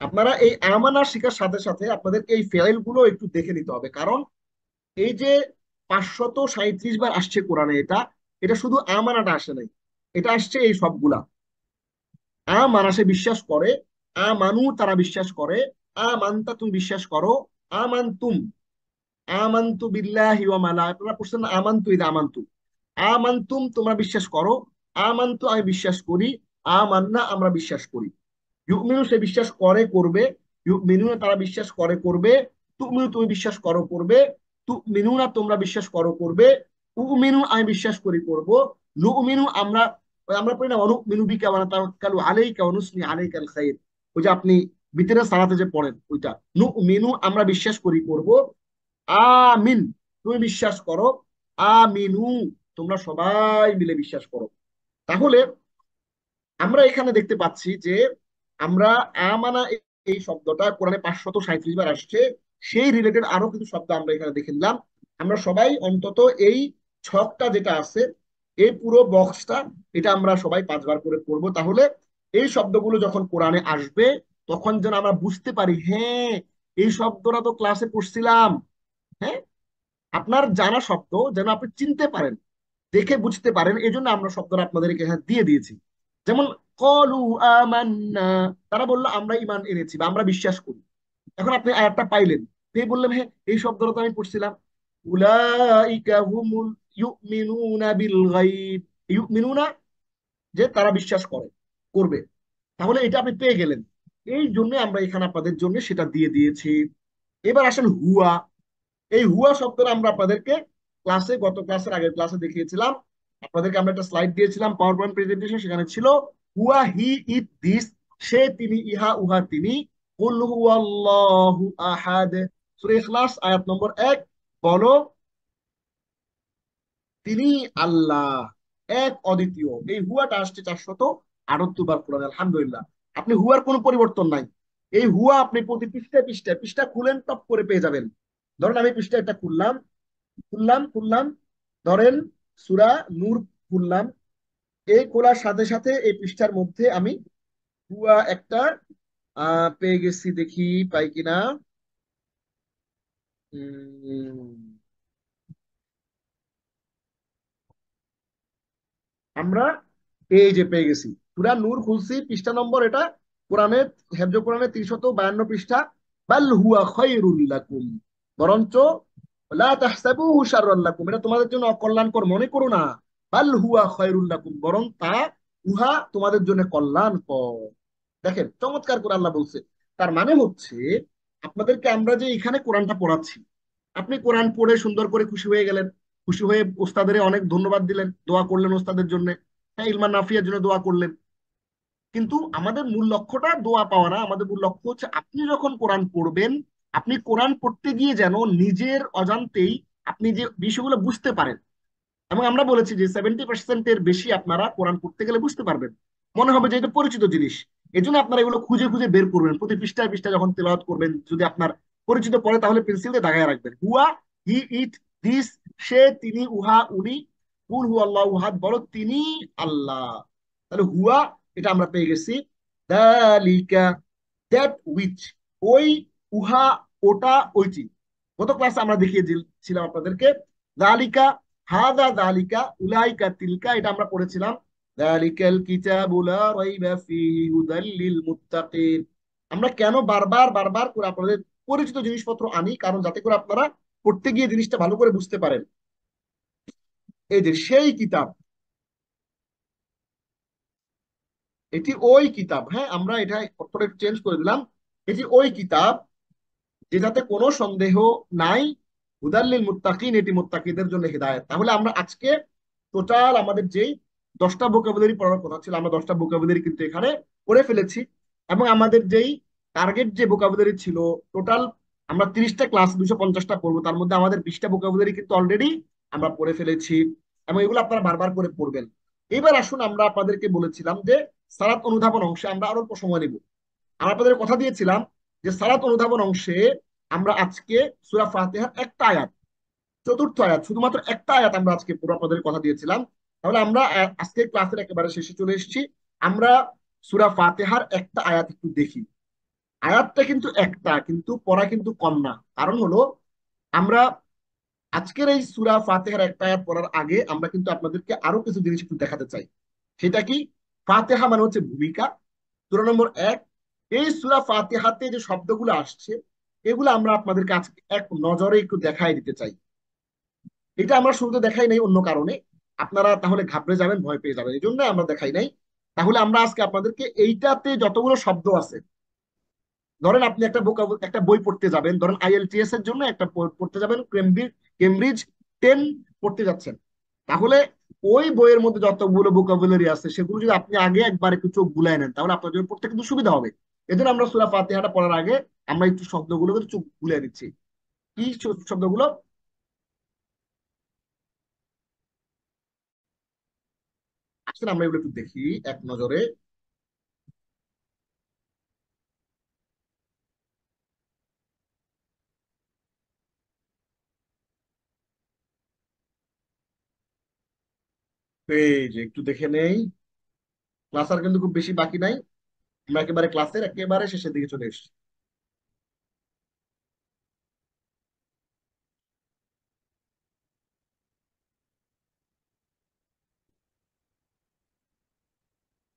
আপনারা এই আমানা শেখার সাথে সাথে আপনাদের এই ফেল গুলো একটু দেখে নিতে হবে। কারণ এই যে 537 বার আসছে কোরআনে, এটা এটা শুধু আমানাটা আসে নাই, এটা আসছে এই সবগুলা। আমানা সে বিশ্বাস করে, আমানু তারা বিশ্বাস করে, আমানতা তুমি বিশ্বাস করো, আমানতুম, আমান্তু বিল্লাহি ওয়া মালাইকাতিহি, আপনারা পড়ছেন না আমান্তু, ইদা আমান্তু, আমান্তুম তোমরা বিশ্বাস করো, আমান্তু আমি বিশ্বাস করি, আমান্না আমরা বিশ্বাস করি। ইউমিনু সে বিশ্বাস করে, করবে। ইউমিনুনা তারা বিশ্বাস করে, করবে। তুমিনু তুমি বিশ্বাস করো, করবে। তুমিনুনা তোমরা বিশ্বাস করো, করবে। উমিনু আমি বিশ্বাস করি, করব। নুমিনু আমরা, আমরা পড়ি না অনুমিনু বিকা ওয়া নাতাওয়াক্কালু আলাইকা ওয়া নুসনি আলাইকাল খাইর, ওই যে আপনি ভিতরে সালাতে যে পড়েন ওইটা। নুমিনু আমরা বিশ্বাস করি, করব। আমিন তুমি বিশ্বাস করো, আমিনু তোমরা সবাই মিলে বিশ্বাস করো। তাহলে আমরা এখানে দেখতে পাচ্ছি যে আমরা আমানা এই শব্দটা কোরআনে 537 বার আসছে। সেই রিলেটেড আরো কিছু শব্দ আমরা এখানে দেখে নিলাম। আমরা সবাই অন্তত এই ছকটা যেটা আছে, এই পুরো বক্সটা, এটা আমরা সবাই 5 বার করে পড়বো। তাহলে এই শব্দগুলো যখন কোরআনে আসবে, তখন যেন আমরা বুঝতে পারি, হ্যাঁ, এই শব্দটা তো ক্লাসে পড়ছিলাম। হ্যাঁ, আপনার জানা শব্দ যেন আপনি চিনতে পারেন, দেখে বুঝতে পারেন, এই জন্য আমরা শব্দটা আপনাদেরকে এখানে দিয়ে দিয়েছি। যেমন কলু আমান্না, তারা বললো আমরা ইমান এনেছি বা আমরা বিশ্বাস করি। এখন আপনি আয়াতটা পাইলেন, পেয়ে বললেন, হ্যাঁ, এই শব্দটা তো আমি পড়ছিলাম। উলাইকা হুমুল ইউমিনুনা বিল গায়ব, ইউমিনুনা যে তারা বিশ্বাস করে, করবে। তাহলে এটা আপনি পেয়ে গেলেন। এই জন্য আমরা এখানে আপনাদের জন্য সেটা দিয়ে দিয়েছি। এবার আসেন হুয়া। এই হুয়া শব্দটা আমরা আপনাদেরকে ক্লাসে, গত ক্লাসের আগের ক্লাসে দেখিয়েছিলাম। আপনাদেরকে আমরা একটা স্লাইড দিয়েছিলাম, পাওয়ার পয়েন্ট প্রেজেন্টেশন, সেখানে ছিল হুয়া, হি, ইট, দিস, সে, তিনি, ইহা, উহা, তিনি। কুল হুয়াল্লাহু আহাদ, সূরা ইখলাস আয়াত নম্বর 1। বলো তিনি আল্লাহ, এক অদ্বিতীয়। এই হুয়াটা আসছে 478 বার কোরআনে, আলহামদুলিল্লাহ। আপনি হুয়ার কোনো পরিবর্তন নাই। এই হুয়া আপনি প্রতি পৃষ্ঠায় পৃষ্ঠায় পৃষ্ঠা খুলেন, টপ করে পেয়ে যাবেন। ধরেন আমি পৃষ্ঠা একটা খুললাম, খুললাম, ধরেন সূরা নূর খুললাম। এই খোলার সাথে সাথে এই পৃষ্ঠার মধ্যে আমি পুরা একটা পেয়ে গেছি, দেখি পাই কিনা। উম, আমরা এই যে পেয়ে গেছি, সূরা নূর খুলছি, পৃষ্ঠা নম্বর এটা কোরআনের, হেফজ কোরআনের 352 পৃষ্ঠা। বাল হুয়া খায়রুল লাকুম, বরঞ্চ লা তাহসাবুহু শাররাল লাকুম, এটা তোমাদের জন্য অকল্যাণকর মনে করো না। বাল হুয়া খায়রুল লাকুম, বরং তা, উহা তোমাদের জন্য কল্যাণকর। দেখেন চমৎকার করে আল্লাহ বলছে। তার মানে হচ্ছে আপনাদেরকে আমরা যে এখানে কোরআনটা পড়াচ্ছি, আপনি কোরআন পড়ে সুন্দর করে খুশি হয়ে গেলেন, খুশি হয়ে ওস্তাদের অনেক ধন্যবাদ দিলেন, দোয়া করলেন ওস্তাদের জন্য, হ্যাঁ ইলমান নাফিয়ার জন্য দোয়া করলেন। কিন্তু আমাদের মূল লক্ষ্যটা দোয়া পাওয়া না, আমাদের মূল লক্ষ্য হচ্ছে আপনি যখন কোরআন পড়বেন, আপনি কোরআন পড়তে গিয়ে যেন নিজের অজান্তেই আপনি যে বিষয়গুলো বুঝতে পারেন। এবং আমরা বলেছি যে 70%-এর বেশি আপনারা কোরআন পড়তে গেলে বুঝতে পারবেন, মনে হবে যে এটা পরিচিত জিনিস। এই জন্য আপনারা এগুলো খুঁজে খুঁজে বের করবেন, প্রতি পৃষ্ঠায় পৃষ্ঠায় যখন তেলাওয়াত করবেন, যদি আপনার পরিচিত পড়ে তাহলে পেন্সিল দিয়ে দাগায় রাখবেন। হুয়া, হি, ইট, দিস, সে, তিনি, উহা, উনি, কুল হু আল্লাহ উহাদ, বলো তিনি আল্লাহ। তাহলে হুয়া এটা আমরা পেয়ে গেছি। দালিকা, দ্যাট উইচ, ওই, উহা ওটা ওইটি। গত ক্লাসে আমরা দেখিয়ে দিয়েছিলাম আপনাদেরকে। দালিকা, হাদা দালিকা, উলাইকা তিলকা, এটা আমরা পড়েছিলাম। দালিকাল কিতাবু লা রাইবা ফীহি হুদাল লিল মুত্তাকিন। আমরা কেন বারবার বারবার করে আপনাদের পরিচিত জিনিসপত্র আনি, কারণ যাতে করে আপনারা পড়তে গিয়ে জিনিসটা ভালো করে বুঝতে পারেন। এই যে সেই কিতাব, এটি ওই কিতাব, হ্যাঁ আমরা এটা অর্থটা একটু চেঞ্জ করে দিলাম। এটি ওই কিতাব যেটাতে কোনো সন্দেহ নাই, হুদাল্লিল মুত্তাকিন, এটি মুত্তাকিদের জন্য হিদায়াত। তাহলে আমরা আজকে টোটাল আমাদের যেই 10টা ভোকাবুলারি পড়ার কথা ছিল, আমরা 10টা ভোকাবুলারি কিন্তু এখানে পড়ে ফেলেছি। এবং আমাদের যেই টার্গেট যে ভোকাবুলারি ছিল টোটাল, আমরা 30টা ক্লাস 250টা পড়বো, তার মধ্যে আমাদের 20টা ভোকাবুলারি কিন্তু অলরেডি আমরা পড়ে ফেলেছি। এবং এগুলো আপনারা বারবার করে পড়বেন। এবার আসুন, আমরা আপনাদেরকে বলেছিলাম যে সালাত অনুধাবন অংশে আমরা আরো অল্প সময় নেব। আমরা আপনাদের কথা দিয়েছিলাম যে সালাত অনুধাবন অংশে আমরা আজকে সূরা ফাতিহার একটা আয়াত, চতুর্থ আয়াত, শুধুমাত্র একটা আয়াত আমরা আজকে পুরো আপনাদের কথা দিয়েছিলাম। তাহলে আমরা আজকে ক্লাসের একেবারে শেষে চলে এসেছি। আমরা সূরা ফাতিহার একটা আয়াত একটু দেখি। আয়াতটা কিন্তু একটা, কিন্তু পড়া কিন্তু কম না। কারণ হলো আমরা আজকের এই সূরা ফাতিহার একটা আয়াত পড়ার আগে আমরা কিন্তু আপনাদেরকে আরো কিছু জিনিস একটু দেখাতে চাই। সেটা কি? ফাতিহা মানে হচ্ছে ভূমিকা, সূরা নম্বর 1। এই সূরা ফাতিহাতে যে শব্দগুলো আসছে, এগুলো আমরা আপনাদেরকে আজকে এক নজরে একটু দেখাই দিতে চাই। এটা আমরা শুরুতে দেখাই নাই অন্য কারণে, আপনারা তাহলে ঘাবড়ে যাবেন, ভয় পেয়ে যাবেন, এই জন্য আমরা দেখাই নাই। তাহলে আমরা আজকে আপনাদেরকে এইটাতে যতগুলো শব্দ আছে, ধরেন আপনি একটা বই পড়তে যাবেন, ধরেন আইএলটিএস এর জন্য একটা পড়তে যাবেন, কেমব্রিজ 10 পড়তে যাচ্ছেন। তাহলে ওই বইয়ের মধ্যে যতগুলো ভোকাবুলারি আছে সেগুলো যদি আপনি আগে একবার একটু চোখ বুলায় নেন, তাহলে আপনার জন্য পড়তে কিন্তু সুবিধা হবে। এই জন্য আমরা সূরা ফাতিহাটা পড়ার আগে আমরা একটু শব্দগুলো কিন্তু চোখ বুলিয়ে নিচ্ছি। কি শব্দগুলো? আসলে আমরা এগুলো একটু দেখি এক নজরে। এই যে একটু দেখে নেই, ক্লাস আর কিন্তু খুব বেশি বাকি নাই, আমরা একেবারে ক্লাসের একেবারে শেষের দিকে চলে এসেছি।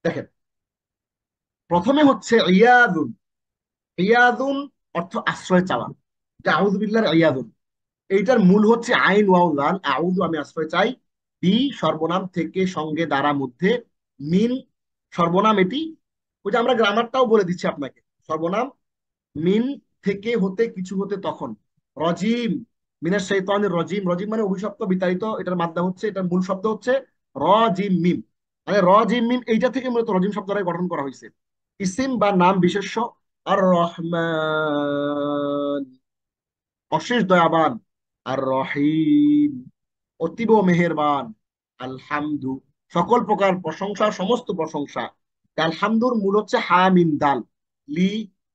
দেখেন, প্রথমে হচ্ছে ইয়াদুন। ইয়াদুন অর্থ আশ্রয় চাওয়া, যে আউযু বিল্লাহ ইয়াদুন, এইটার মূল হচ্ছে আইন ওয়াও লাল, আউযু আমি আশ্রয় চাই, বি সর্বনাম থেকে সঙ্গে দ্বারা মধ্যে, মিন সর্বনাম এটি, ওই যে আমরা গ্রামারটাও বলে দিচ্ছি আপনাকে। সর্বনাম, মিন থেকে হতে কিছু হতে তখন, রজিম, মিনাশ শাইতানির রজিম, রজিম মানে অভিশপ্ত বিতাড়িত, এটার মাদ্দা হচ্ছে, এটার মূল শব্দ হচ্ছে রজিম মিম। মানে রজিম মিম এইটা থেকে মূলত রজিম শব্দটাই গঠন করা হয়েছে। ইসিম বা নাম বিশেষ্য, আর রহমান অশেষ দয়াবান, আর রহিম অতীব মেহেরবান, আলহামদু সকল প্রকার প্রশংসা, সমস্ত প্রশংসা। আলহামদুর মূল হচ্ছে হামিম দাল, লি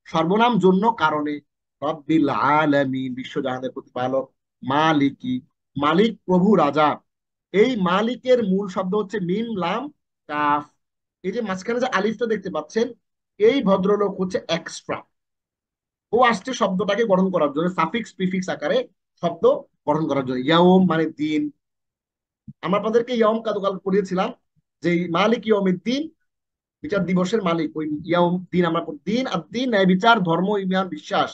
সর্বনাম জন্য কারণে, রব্বিল আলামিন, বিশ্বজাহানের প্রতিপালক। মালিকি, মালিক প্রভু রাজা। এই মালিকের মূল শব্দ হচ্ছে মিম লাম কাফ। এই যে মাঝখানে যে আলিফটা দেখতে পাচ্ছেন, এই ভদ্রলোক হচ্ছে এক্সট্রা। ও আসছে শব্দটাকে গঠন করার জন্য, সাফিক্স প্রিফিক্স আকারে শব্দ গঠন করার জন্য। ইয়াউম মানে দিন। আমরা আপনাদেরকে ইয়ম গতকাল পড়িয়েছিলাম যে মালিক ইয়মিদ্দিন, বিচার দিবসের মালিক। ওই ইয়াউম দিন, আমরা দিন আর দিন, ন্যায় বিচার, ধর্ম, ইমান, বিশ্বাস।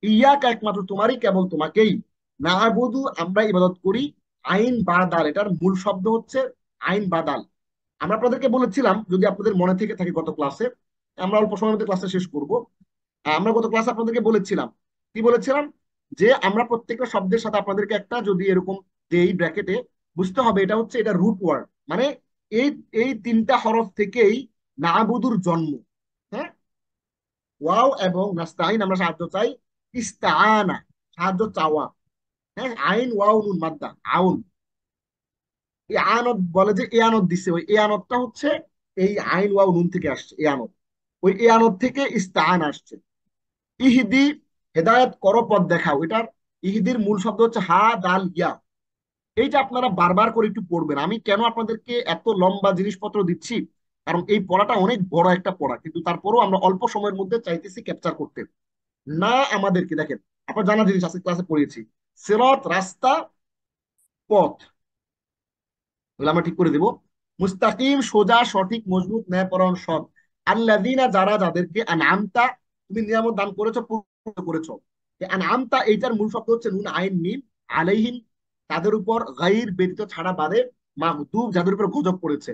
ইয়াকা একমাত্র তোমারই, কেবল তোমাকেই। নাবুদু আমরা ইবাদত করি। আইন বাদাল, এটার মূল শব্দ হচ্ছে আইন বাদাল। আমরা আপনাদেরকে বলেছিলাম, যদি আপনাদের মনে থেকে থাকে গত ক্লাসে, আমরা অল্প সময়ের মধ্যে ক্লাসটা শেষ করব। আমরা গত ক্লাসে আপনাদেরকে বলেছিলাম, কি বলেছিলাম, যে আমরা প্রত্যেকটা শব্দের সাথে আপনাদেরকে একটা যদি এরকম দেই ব্র্যাকেটে, বুঝতে হবে এটা হচ্ছে এটা রুট ওয়ার্ড। মানে এই এই তিনটা হরফ থেকেই নাবুদুর জন্ম। হ্যাঁ, ওয়াও এবং নাস্তাইন আমরা সাহায্য চাই। ইস্তাআনা সাহায্য চাওয়া। হ্যাঁ, আইন ওয়াও নুন মাদ্দা আউন। এই আয়ানত বলে যে এয়ানত দিছে, ওই এয়ানতটা হচ্ছে এই আইন ওয়াও নুন থেকে আসছে এয়ানত। ওই এয়ানত থেকে ইস্তাআন আসছে। ইহদি হেদায়েত করো, পথ দেখাও, এটার ইহদির মূল শব্দ হচ্ছে হা দাল ইয়া। এইটা আপনারা বারবার করে একটু পড়বেন। আমি কেন আপনাদেরকে এত লম্বা জিনিসপত্র দিচ্ছি, কারণ এই পড়াটা অনেক বড় একটা পড়া, কিন্তু তারপরেও আমরা অল্প সময়ের মধ্যে চাইতেছি ক্যাপচার করতে। না আমাদেরকে দেখেন, আপনার জানা জিনিস আজকে ক্লাসে পড়িয়েছি, সিরাত রাস্তা, পথ, এগুলো আমরা ঠিক করে দেব। মুস্তাকিম সোজা, সঠিক, মজবুত, ন্যায়পরায়ণ, সৎ। আল্লাযীনা যারা, যাদেরকে আনআমতা তুমি নিয়ামত দান করেছো, পূর্ণ করেছো। এই আনআমতা এইটার মূল শব্দ হচ্ছে নুন আইন মিম, আলাইহিম তাদের উপর, গায়র ব্যতীত ছাড়া বাদে, মাগদুব যাদের উপর গজব পড়েছে।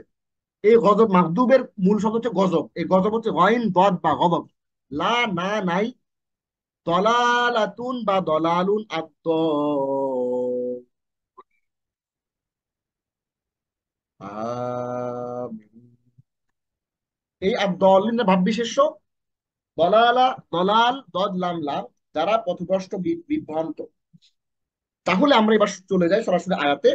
এই গজব, মাগদুবের মূল শব্দ হচ্ছে গজব। এই গজব হচ্ছে গইন দদ বা গজব। লা না নাই, দলালাতুন বা দলালুন আদ। এই আদ-দলিনের ভাব বিশেষ্য। দলালা দলাল দদ লাম লাম, যারা পথভ্রষ্ট বিভ্রান্ত। তাহলে আমরা এবার চলে যাই সরাসরি আয়াতে,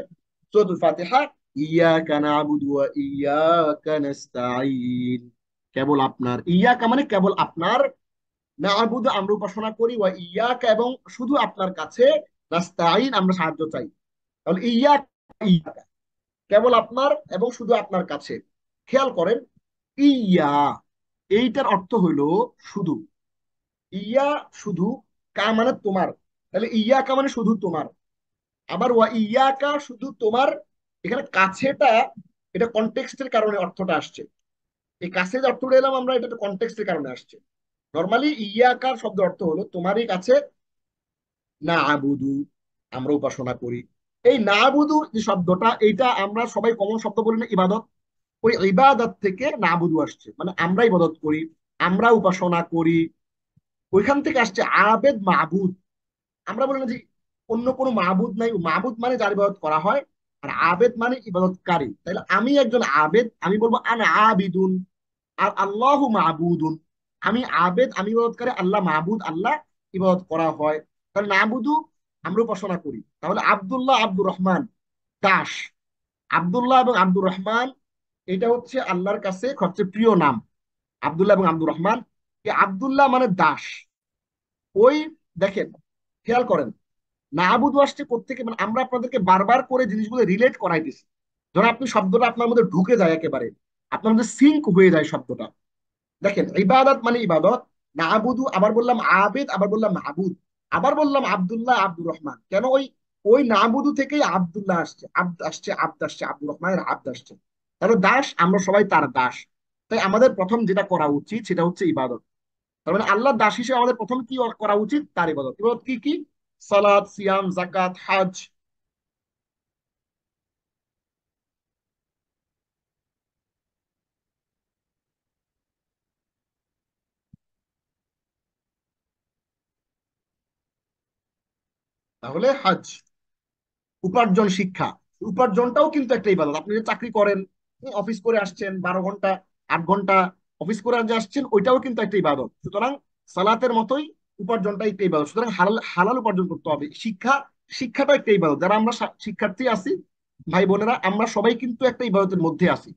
সূরাতুল ফাতিহা। ইয়াকা না'বুদু ওয়া ইয়াকা নাস্তাঈন। কেবল আপনার, ইয়াকা মানে কেবল আপনার, না'বুদু আমরা উপাসনা করি, ওয়া ইয়াকা এবং শুধু আপনার কাছে, নাস্তাঈন আমরা সাহায্য চাই। তাহলে ইয়াকা, ইয়াকা কেবল আপনার এবং শুধু আপনার কাছে। খেয়াল করেন, ইয়া এইটার অর্থ হইল শুধু। ইয়া শুধু, কা মানে তোমার। তাহলে ইয়া কা মানে শুধু তোমার। আবার ওয়া ইয়া কা শুধু তোমার। এখানে কাছেটা, এটা কনটেক্সটের কারণে অর্থটা আসছে। এই কাছে যে অর্থটা এলাম আমরা, এটা কনটেক্সটের কারণে আসছে। নর্মালি ইয়া কার শব্দ অর্থ হলো তোমারই কাছে, না আবুদু আমরা উপাসনা করি। এই না আবুদু যে শব্দটা, এইটা আমরা সবাই কমন শব্দ বলি না, ইবাদত। ওই ইবাদত থেকে না আবুদু আসছে, মানে আমরা ইবাদত করি, আমরা উপাসনা করি। ওইখান থেকে আসছে আবেদ মাবুদ। আমরা বলি না যে অন্য কোনো মাবুদ নাই, মাবুদ মানে যার ইবাদত করা হয়, আর আবেদ মানে ইবাদতকারী। তাহলে আমি একজন আবেদ, আমি বলবো আনা আবিদুন, আর আল্লাহু মাবুদুন। আমি আবেদ, আমি ইবাদতকারী, আল্লাহ মাবুদ, আল্লাহ ইবাদত করা হয়। তাহলে নাবুদু আমরা উপাসনা করি। তাহলে আব্দুল্লাহ আব্দুর রহমান দাস। আব্দুল্লাহ এবং আব্দুর রহমান এটা হচ্ছে আল্লাহর কাছে সবচেয়ে প্রিয় নাম, আব্দুল্লাহ এবং আব্দুর রহমান। এই আব্দুল্লাহ মানে দাস। ওই দেখেন, খেয়াল করেন, নাবুদু আসছে কোত্থেকে, মানে আমরা আপনাদেরকে বারবার করে জিনিসগুলো রিলেট করাইতেছি। ধরো আপনি শব্দটা আপনার মধ্যে ঢুকে যায় একেবারে, আপনার মধ্যে সিঙ্ক হয়ে যায় শব্দটা। দেখেন, ইবাদত মানে ইবাদত, নাবুদু আবার বললাম আবেদ, আবার বললাম মাবুদ, আবার বললাম আব্দুল্লাহ আব্দুর রহমান। কেন? ওই ওই নাবুদু থেকেই আব্দুল্লাহ আসছে, আব্দ আসছে, আব্দ আসছে, আব্দুর রহমানের আব্দ আসছে। তাহলে দাস, আমরা সবাই তার দাস। তাই আমাদের প্রথম যেটা করা উচিত সেটা হচ্ছে ইবাদত। তার মানে আল্লাহ দাস হিসেবে আমাদের প্রথম কি করা উচিত? তার ইবাদত। ইবাদত কি কি? সালাত, সিয়াম, জাকাত, হজ। তাহলে হজ, উপার্জন, শিক্ষা। উপার্জনটাও কিন্তু একটা ইবাদত। আপনি যে চাকরি করেন, অফিস করে আসছেন 12 ঘন্টা, 8 ঘন্টা অফিস করে যে আসছেন, ওইটাও কিন্তু একটা ইবাদত। সুতরাং সালাতের মতোই উপার্জনটা একটা ইবাদত। সুতরাং হালাল হালাল উপার্জন করতে হবে। শিক্ষা, শিক্ষাটা একটা ইবাদত। যারা আমরা শিক্ষার্থী আছি, ভাই বোনেরা, আমরা সবাই কিন্তু একটা ইবাদতের মধ্যে আছি।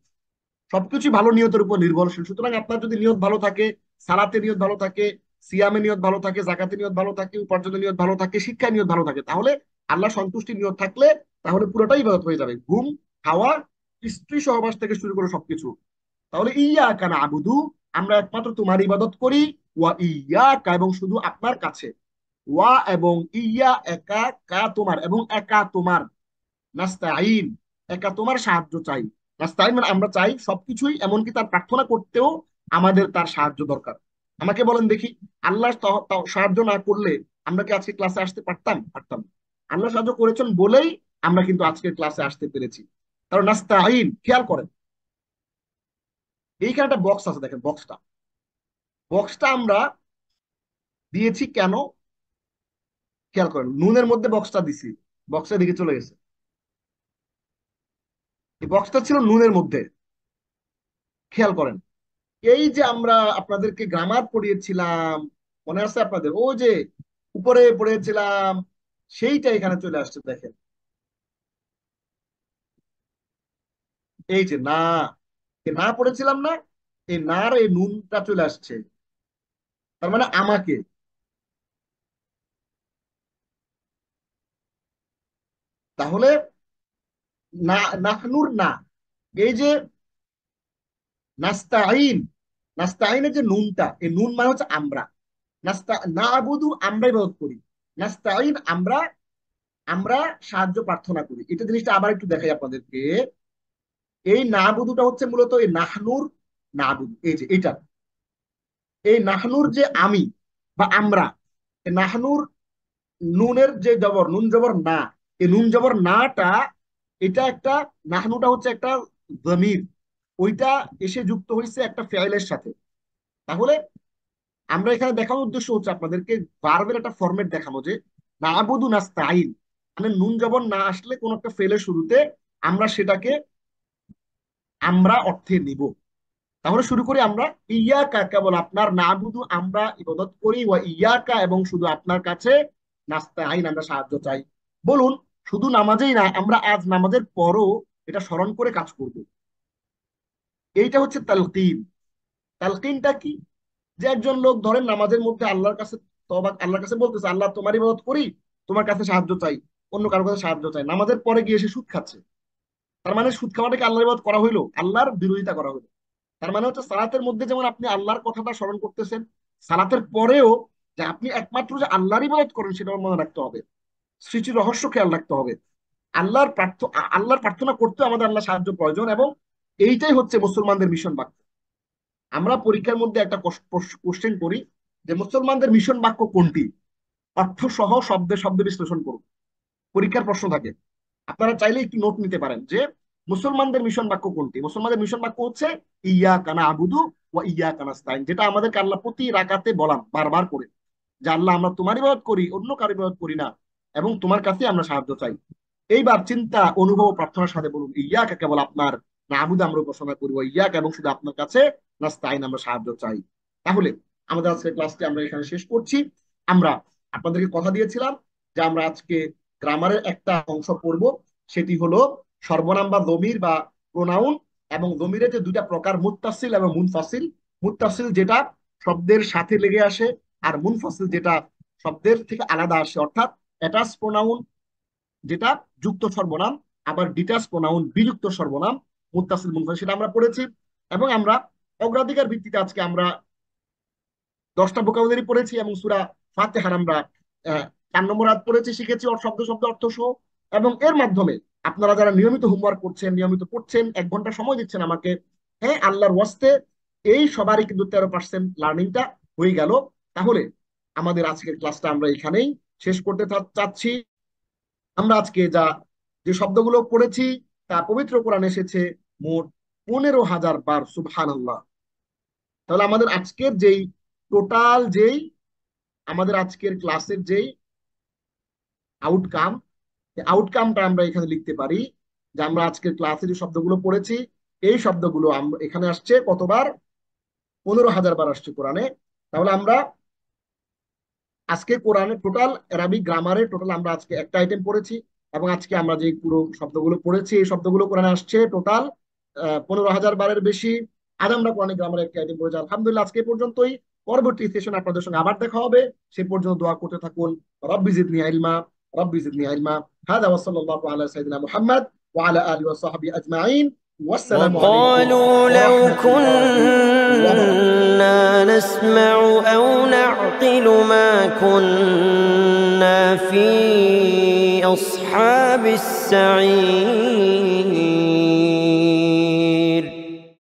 সবকিছু ভালো নিয়তের উপর নির্ভরশীল। সুতরাং আপনার যদি নিয়ত ভালো থাকে, সালাতে নিয়ত ভালো থাকে, সিয়ামে নিয়ত ভালো থাকে, জাকাতে নিয়ত ভালো থাকে, উপার্জনের নিয়ত ভালো থাকে, শিক্ষায় নিয়ত ভালো থাকে, তাহলে আল্লাহ সন্তুষ্টি নিয়ত থাকলে তাহলে পুরোটাই ইবাদত হয়ে যাবে। ঘুম, খাওয়া, স্ত্রী সহবাস থেকে শুরু করে সবকিছু। তাহলে ইয়া কানা আবুদু, আমরা একমাত্র তোমার ইবাদত করি, ওয়া ইয়া কা, এবং শুধু আপনার কাছে, ওয়া এবং ইয়া একা, কা তোমার, এবং একা তোমার, নাস্তাইন একা তোমার সাহায্য চাই। নাস্তাইন মানে আমরা চাই সবকিছুই, এমনকি তার প্রার্থনা করতেও আমাদের তার সাহায্য দরকার। আমাকে বলেন দেখি, আল্লাহ সাহায্য না করলে আমরা কি আজকে ক্লাসে আসতে পারতাম? পারতাম না। আল্লাহ সাহায্য করেছেন বলেই আমরা কিন্তু আজকে ক্লাসে আসতে পেরেছি। কারণ নাস্তাইন, খেয়াল করেন এইখানে একটা বক্স আছে, দেখেন বক্সটা, বক্সটা আমরা দিয়েছি কেন? খেয়াল করেন, নুনের মধ্যে বক্সটা দিছি, বক্সের দিকে চলে গেছে। এই বক্সটা ছিল নুনের মধ্যে, খেয়াল করেন। এই যে আমরা আপনাদেরকে গ্রামার পড়িয়েছিলাম, মনে আছে আপনাদের? ও যে উপরে পড়িয়েছিলাম, সেইটা এখানে চলে আসছে, দেখেন। এই যে না, এ না পড়েছিলাম না, এই নার এই নুনটা চলে আসছে, তার মানে আমাকে। তাহলে না, নাহনুর না, এই যে নাস্তাইন, নাস্তাইনের যে নুনটা, এই নুন মানে হচ্ছে আমরা। নাস্তা না আবুদু, আমরা ইবাদত করি। নাস্তাইন আমরা, আমরা সাহায্য প্রার্থনা করি। এটা জিনিসটা আবার একটু দেখাই আপনাদেরকে। এই নাবুদুটা হচ্ছে মূলত এই নাহনুর নাবুদু, এই যে এটা, এই নাহনুর যে আমি বা আমরা, এই নাহনুর নুনের যে জবর, নুন জবর না, এই নুন জবর নাটা, এটা একটা, নাহনুটা হচ্ছে একটা জমির, ওইটা এসে যুক্ত হয়েছে একটা ফেইলের সাথে। তাহলে আমরা এখানে দেখানোর উদ্দেশ্য হচ্ছে আপনাদেরকে ভার্বের একটা ফরম্যাট দেখানো, যে নাবুদু নাস্তাইন মানে নুন জবর না আসলে কোন একটা ফেলের শুরুতে আমরা সেটাকে আমরা অর্থে নিব। তাহলে শুরু করি আমরা। ইয়াকা, কেবল আপনার, নাবুদু আমরা ইবাদত করি, ওয়া ইয়াকা এবং শুধু আপনার কাছে, নাস্তাইন আমরা সাহায্য চাই। বলুন, শুধু নামাজেই না, আমরা আজ নামাজের পরও এটা স্মরণ করে কাজ করব। এইটা হচ্ছে তালকিন। তালকিনটা কি? যে একজন লোক ধরেন নামাজের মধ্যে আল্লাহর কাছে তওবা, আল্লাহর কাছে বলতেছে, আল্লাহ তোমার ইবাদত করি, তোমার কাছে সাহায্য চাই, অন্য কারোর কাছে সাহায্য চাই, নামাজের পরে গিয়ে সে সুদ খাচ্ছে। তার মানে সুদ খাওয়াটাকে আল্লাহর ইবাদত করা হইলো, আল্লাহর বিরোধিতা করা হইলো। তার মানে হচ্ছে সালাতের মধ্যে যেমন আপনি আল্লাহর কথাটা স্মরণ করতেছেন, সালাতের পরেও যে আপনি একমাত্র যে আল্লাহর ইবাদত করেন সেটা মনে রাখতে হবে, সৃষ্টির রহস্য খেয়াল রাখতে হবে। আল্লাহর প্রার্থনা করতে আমাদের আল্লাহ সাহায্য প্রয়োজন, এবং এইটাই হচ্ছে মুসলমানদের মিশন বাক্য। আমরা পরীক্ষার মধ্যে একটা কোশ্চেন করি যে মুসলমানদের মিশন বাক্য কোনটি, অর্থ সহ শব্দে শব্দে বিশ্লেষণ করুন। পরীক্ষার প্রশ্ন থাকে, আপনারা চাইলে একটু নোট নিতে পারেন যে মুসলমানদের মিশন বাক্য কোনটি। মুসলমানদের মিশন বাক্য হচ্ছে ইয়া কানা আবুদু ওয়া ইয়া কানাস্তাইন, যেটা আমাদেরকে আল্লাহ প্রতি রাকাতে বলান বারবার করে, যে আল্লাহ আমরা তোমার ইবাদত করি, অন্য কারো ইবাদত করি না, এবং তোমার কাছে আমরা সাহায্য চাই। এইবার চিন্তা, অনুভব ও প্রার্থনার সাথে বলুন, ইয়াকা কেবল আপনার, না আবুদু আমরা উপাসনা করি, ওয়া ইয়াকা এবং শুধু আপনার কাছে, নাস্তাইন আমরা সাহায্য চাই। তাহলে আমাদের আজকের ক্লাসটি আমরা এখানে শেষ করছি। আমরা আপনাদেরকে কথা দিয়েছিলাম যে আমরা আজকে গ্রামারের একটা অংশ পড়ব, সেটি হলো সর্বনাম বা দমির বা প্রোনাউন, এবং দমিরের যে দুইটা প্রকার, মুত্তাসিল এবং মুনফাসিল। মুত্তাসিল যেটা শব্দের সাথে লেগে আসে, আর মুনফাসিল যেটা শব্দের থেকে আলাদা আসে, অর্থাৎ অ্যাটাচ প্রোনাউন যেটা যুক্ত সর্বনাম, আবার ডিটাচ প্রোনাউন বিযুক্ত সর্বনাম, মুত্তাসিল মুনফাসিল, সেটা আমরা পড়েছি। এবং আমরা অগ্রাধিকার ভিত্তিতে আজকে আমরা 10টা ভোকাবুলারি পড়েছি, এবং সূরা ফাতিহার আমরা 4 নম্বর আয়াত পড়েছি, শিখেছি ওর শব্দ শব্দ অর্থ সহ। এবং এর মাধ্যমে আপনারা যারা নিয়মিত হোমওয়ার্ক করছেন, নিয়মিত পড়ছেন, 1 ঘন্টা সময় দিচ্ছেন আমাকে, হ্যাঁ আল্লাহর ওয়াস্তে, এই সবারই কিন্তু 13% লার্নিংটা হয়ে গেল। তাহলে আমাদের আজকের ক্লাসটা আমরা এখানেই শেষ করতে চাচ্ছি। আমরা আজকে যে শব্দগুলো পড়েছি তা পবিত্র কোরআনে এসেছে মোট 15,000 বার, সুবহানাল্লাহ। তাহলে আমাদের আজকের যেই টোটাল যেই আমাদের আজকের ক্লাসের যেই আউটকাম, আউটকামটা আমরা এখানে লিখতে পারি যে আমরা আজকের ক্লাসে যে শব্দগুলো পড়েছি, এই শব্দগুলো এখানে আসছে কতবার? 15,000 বার আসছে কোরআনে। তাহলে আমরা আজকে কোরআনের টোটাল অ্যারাবিক গ্রামারের টোটাল আমরা আজকে একটা আইটেম পড়েছি, এবং আজকে আমরা যে পুরো শব্দগুলো পড়েছি এই শব্দগুলো কোরআনে আসছে টোটাল 15,000 বারের বেশি। আজ আমরা কোরআনিক গ্রামারের একটা আইটেম পড়েছি। আলহামদুলিল্লাহ, আজকে পর্যন্তই। পরবর্তী সেশনে আপনাদের সঙ্গে আবার দেখা হবে। সে পর্যন্ত দোয়া করতে থাকুন। রব্বি জিদনি ইলমা, রব্বি জিদনি ইলমা। হাদা ওয়া সাল্লাল্লাহু আলা সাইয়্যিদিনা মুহাম্মদ ওয়া আলা আলিহি ওয়া সাহবিহি আজমাইন। ওয়াসসালামু আলাইকুম وقالوا ওয়া لو রাহমাতুল্লাহি ওয়া বারাকাতুহু। كنا نسمع أو نعقل ما كنا في أصحاب السعير.